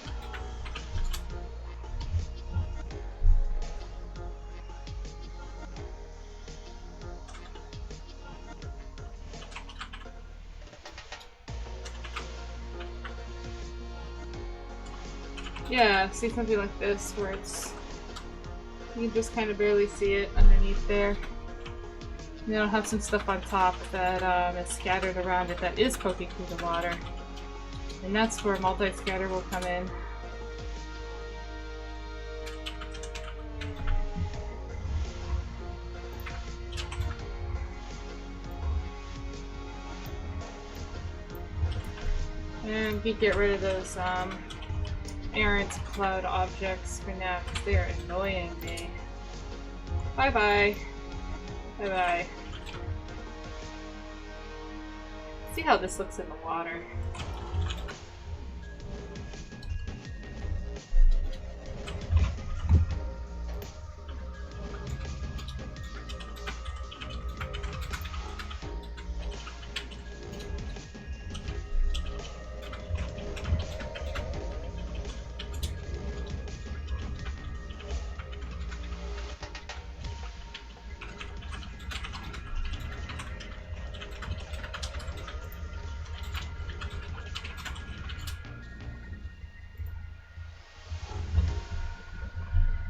Yeah, see something like this where it's you can just kind of barely see it underneath there. And then I'll have some stuff on top that is scattered around it that is poking through the water. And that's where multi-scatter will come in. And we get rid of those errant cloud objects for now because they are annoying me. Bye bye. Bye bye. See how this looks in the water.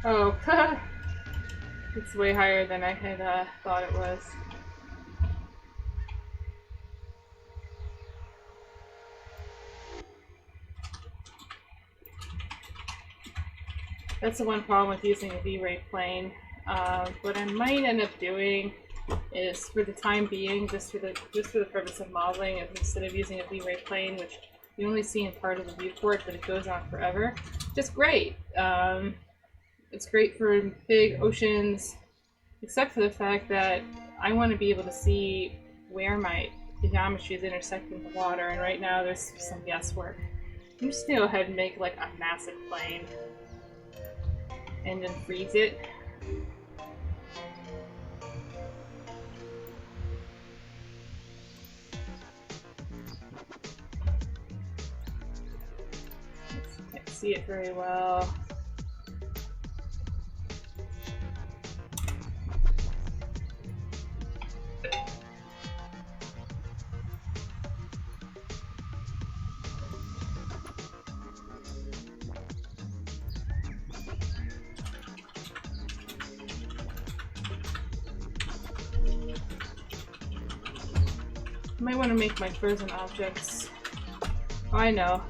Oh, it's way higher than I had thought it was. That's the one problem with using a V-Ray plane. What I might end up doing is, for the time being, just for the purpose of modeling, instead of using a V-Ray plane, which You only see in part of the viewport, but it goes on forever. Just great. It's great for big oceans, except for the fact that I want to be able to see where my geometry is intersecting the water, and right now there's some guesswork. I'm just gonna go ahead and make like a massive plane and then freeze it. Can't see it very well. I might want to make my frozen objects. Oh, I know.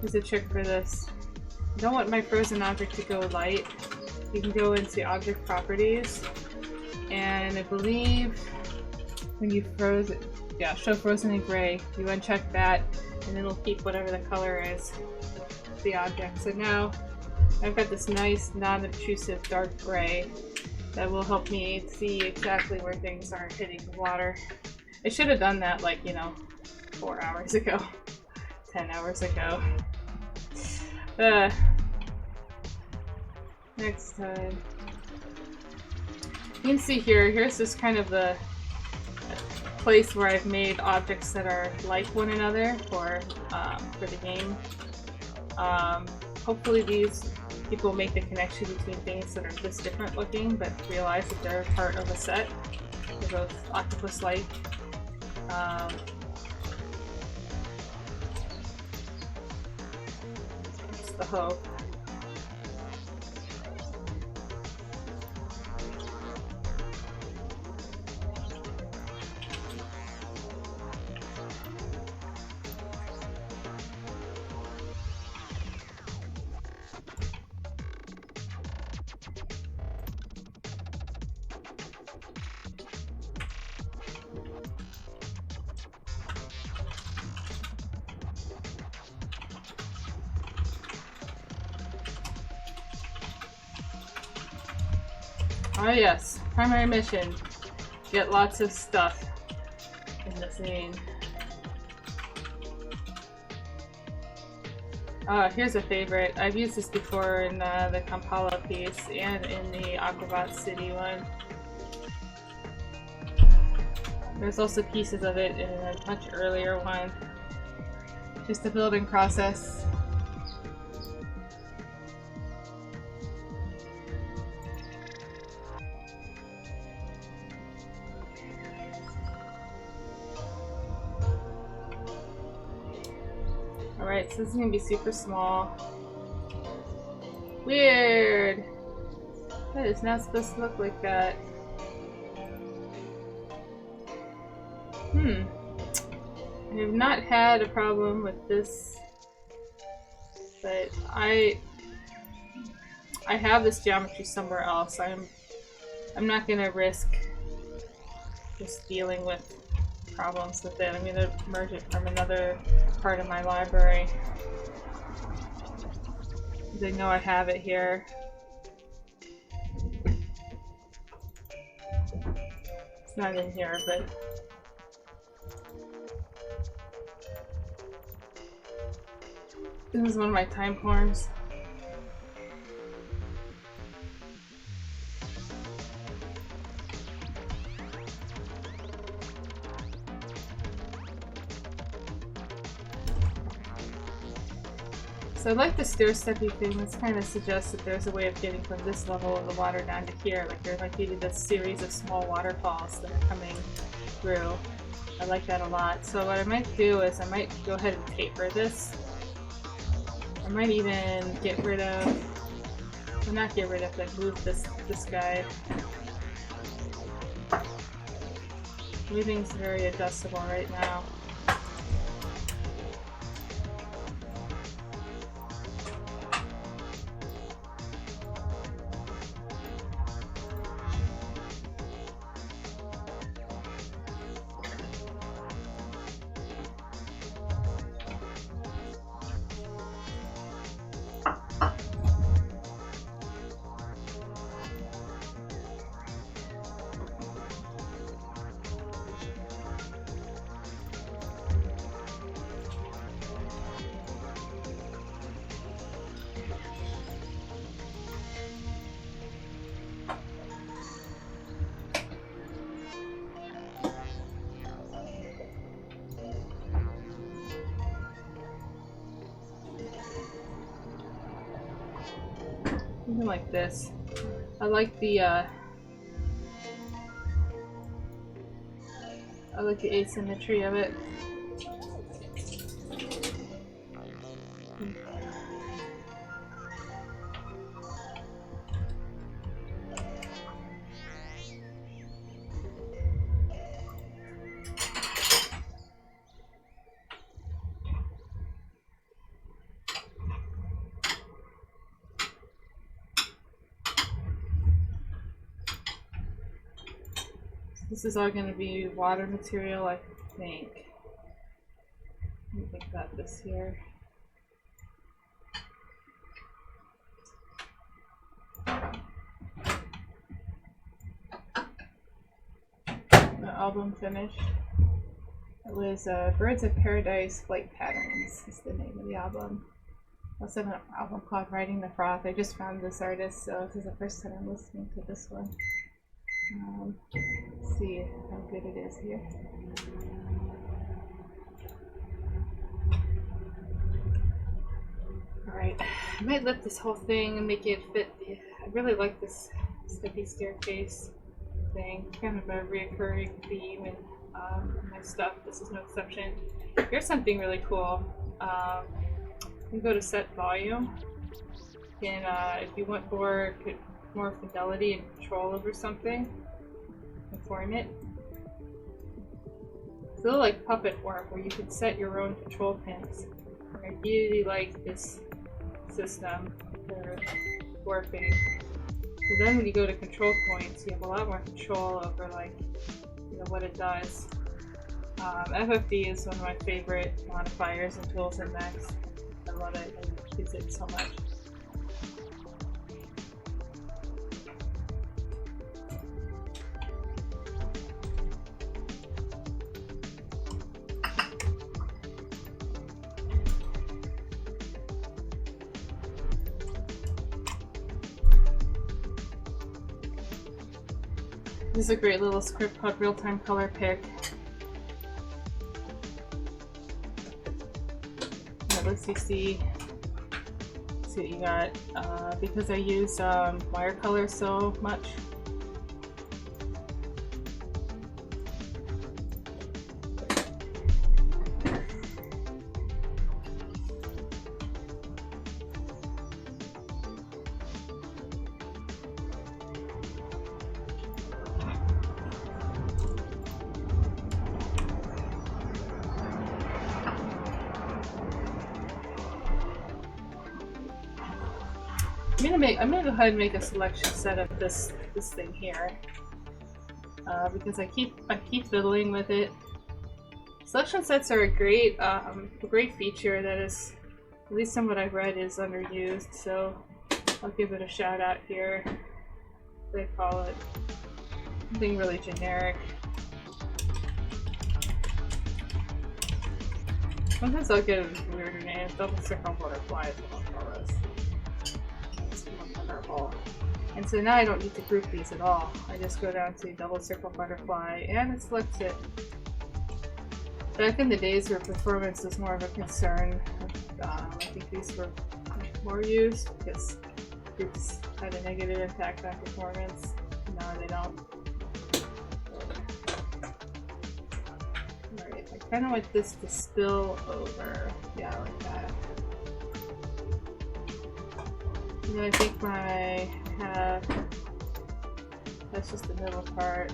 There's a trick for this. I don't want my frozen object to go light. You can go into object properties, and I believe when you froze it, yeah, show frozen in gray, you uncheck that, and it'll keep whatever the color is of the object. So now I've got this nice non-obtrusive dark gray that will help me see exactly where things aren't hitting the water. I should have done that, like, you know, 4 hours ago, 10 hours ago. Next time. You can see here's this kind of the place where I've made objects that are like one another for the game. Hopefully these people make the connection between things that are this different looking, but realize that they're part of a set. They're both octopus-like. That's the hope. Oh yes, primary mission. Get lots of stuff in the scene. Here's a favorite. I've used this before in the Kampala piece and in the Aquabot City one. There's also pieces of it in a much earlier one. Just the building process. Alright, so this is gonna be super small. Weird! That is not supposed to look like that. I have not had a problem with this, but I have this geometry somewhere else. I'm not gonna risk just dealing with problems with it. I'm gonna merge it from another part of my library. I know I have it here. It's not in here, but this is one of my time forms. So I like the stair-steppy thing. This kind of suggests that there's a way of getting from this level of the water down to here. Like there might be this series of small waterfalls that are coming through. I like that a lot. So what I might do is I might go ahead and taper this. I might even get rid of, well, not get rid of, like move this guy. Everything's very adjustable right now. Something like this. I like the asymmetry of it. This is all going to be water material, I think. Let me think about this here. The album finished. It was Birds of Paradise Flight Patterns is the name of the album. I also have an album called Riding the Froth. I just found this artist, so this is the first time I'm listening to this one. Let's see how good it is here. Alright, I might lift this whole thing and make it fit. I really like this steppy staircase thing. It's kind of a reoccurring theme in my stuff. This is no exception. Here's something really cool. You go to set volume, and if you want more fidelity and control over something, inform it. It's a little like puppet work where you can set your own control pins. I really like this system for working. So then when you go to control points, you have a lot more control over what it does. FFD is one of my favorite modifiers and tools in Max. I love it. I use it so much. This is a great little script called Real-Time Color Pick. It lets you see what you got. Because I use watercolor so much. I'm gonna go ahead and make a selection set of this thing here because I keep fiddling with it. Selection sets are a great feature that is, at least from what I've read, is underused. So I'll give it a shout out here. They call it something really generic. Sometimes I'll get a weirder name. Double circle butterfly is what I'll call this. And so now I don't need to group these at all. I just go down to double circle butterfly and it selects it. Back in the days where performance was more of a concern, I think these were more used because groups had a negative impact on performance. Now they don't. Alright, I kind of want this to spill over. Yeah, like that. And then I think that's just the middle part.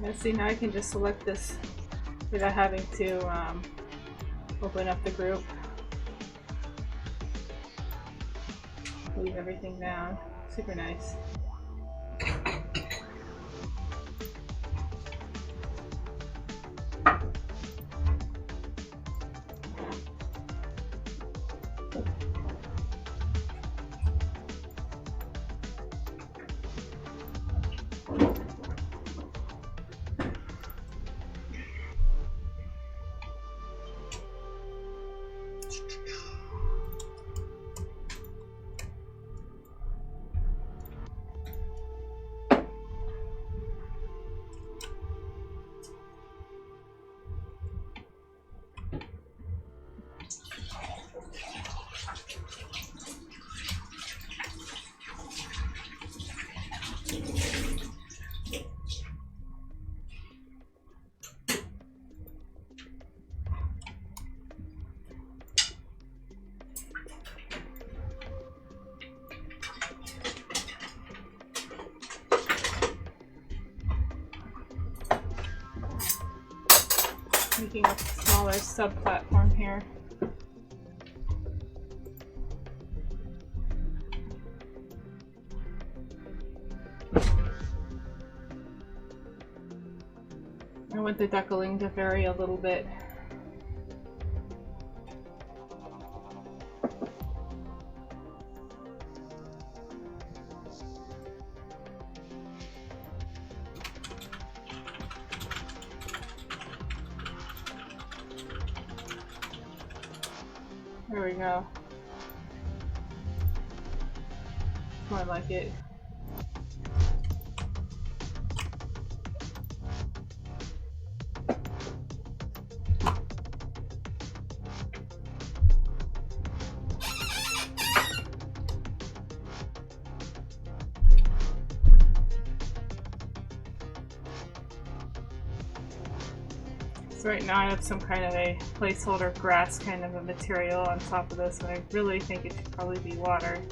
Yeah, see, now I can just select this without having to open up the group. Leave everything down. Super nice. Making a smaller sub-platform here. I want the duckling to vary a little bit. There we go. More like it. So right now I have some kind of a placeholder grass kind of a material on top of this, and I really think it should probably be water.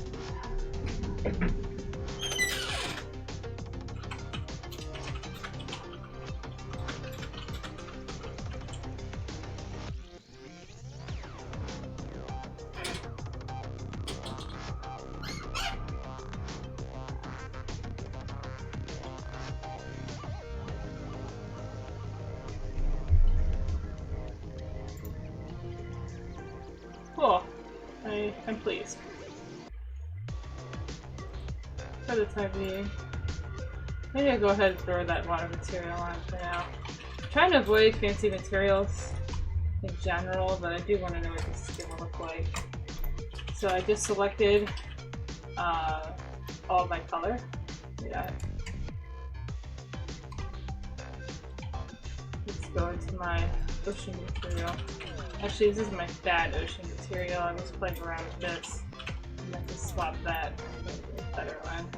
Cool. I'm pleased. For the time being. Maybe I'll go ahead and throw that water material on for now. I'm trying to avoid fancy materials in general, but I do want to know what this is going to look like. So I just selected all of my color. Yeah. Let's go into my ocean material. Actually, this is my bad ocean material. I was playing around with this. I'm going to swap that for a better one.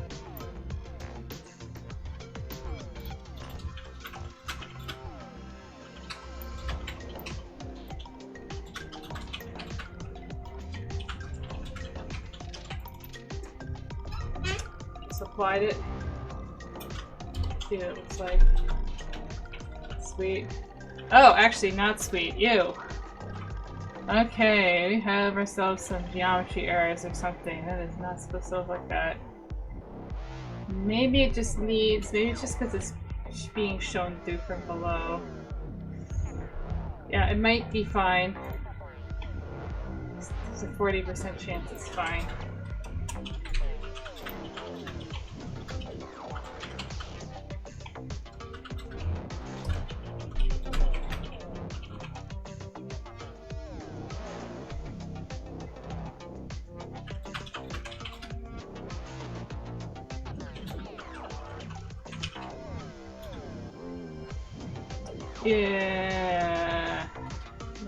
Just applied it. See what it looks like. Sweet. Oh, actually, not sweet. Ew. Okay, we have ourselves some geometry errors or something. That is not supposed to look like that. Maybe it just needs, maybe it's just because it's being shown through from below. Yeah, it might be fine. There's a 40% chance it's fine. Yeah.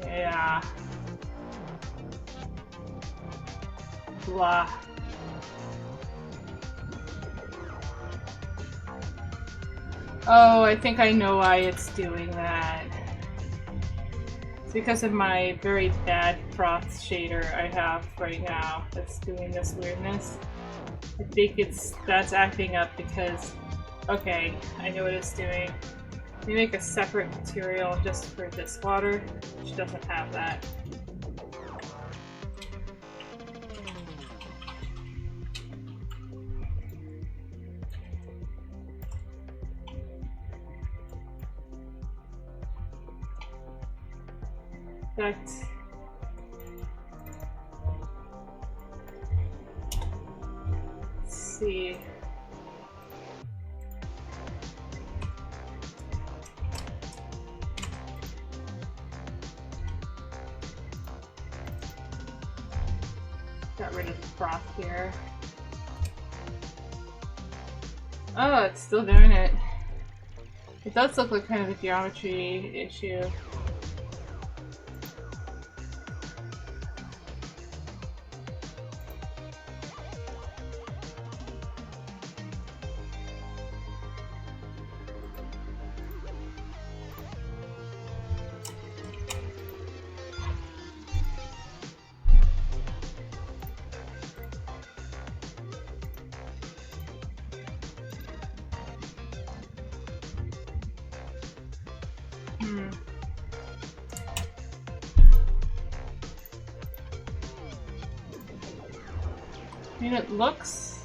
Yeah. Blah. Oh, I think I know why it's doing that. It's because of my very bad froth shader I have right now that's doing this weirdness. I think that's acting up because, okay, I know what it's doing. We make a separate material just for this water, which doesn't have that. Let's see. Got rid of the froth here. Oh, it's still doing it. It does look like kind of a geometry issue. I mean, it looks...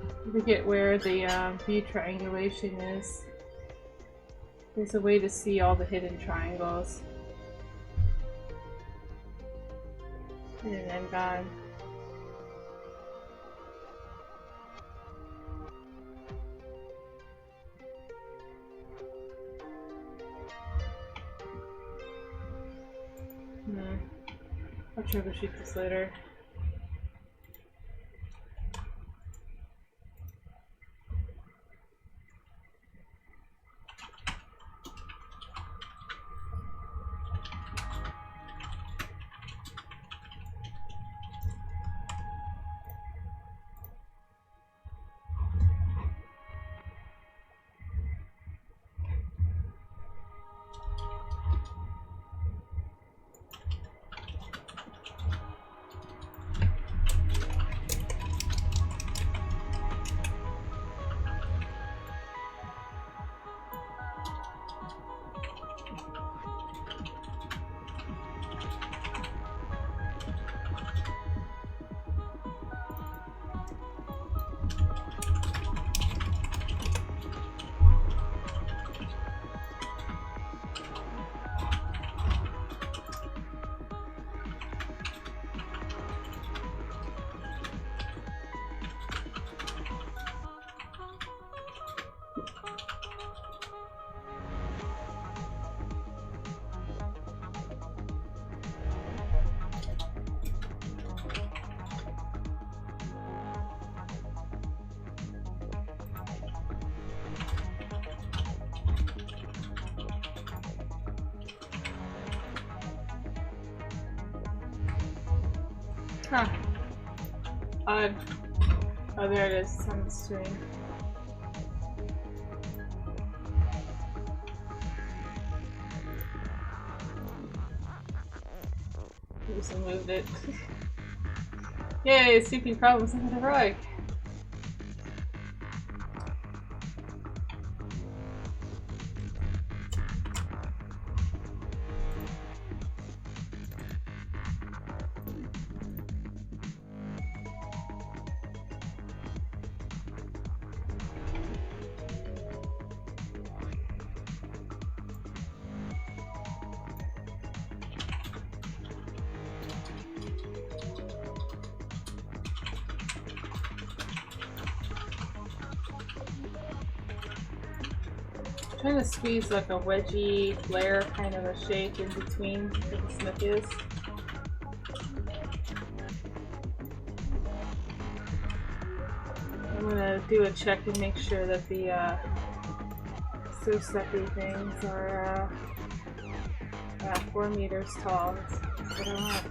I forget where the view triangulation is. There's a way to see all the hidden triangles. And then gone. I'll troubleshoot this later. Huh. Odd. Oh, there it is. It's on the screen. I just moved it. Yay, CP problems in the heroic. Trying to squeeze like a wedgy flare kind of a shape in between where the smith is. I'm gonna do a check and make sure that the so-sucky things are 4 meters tall. That's what I want.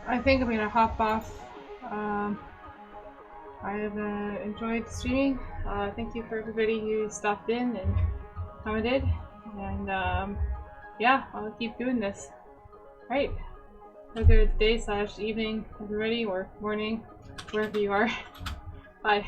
I think I'm gonna hop off. I've enjoyed streaming. Thank you for everybody who stopped in and commented. And yeah, I'll keep doing this. Alright. Have a good day / evening, everybody, or morning, wherever you are. Bye.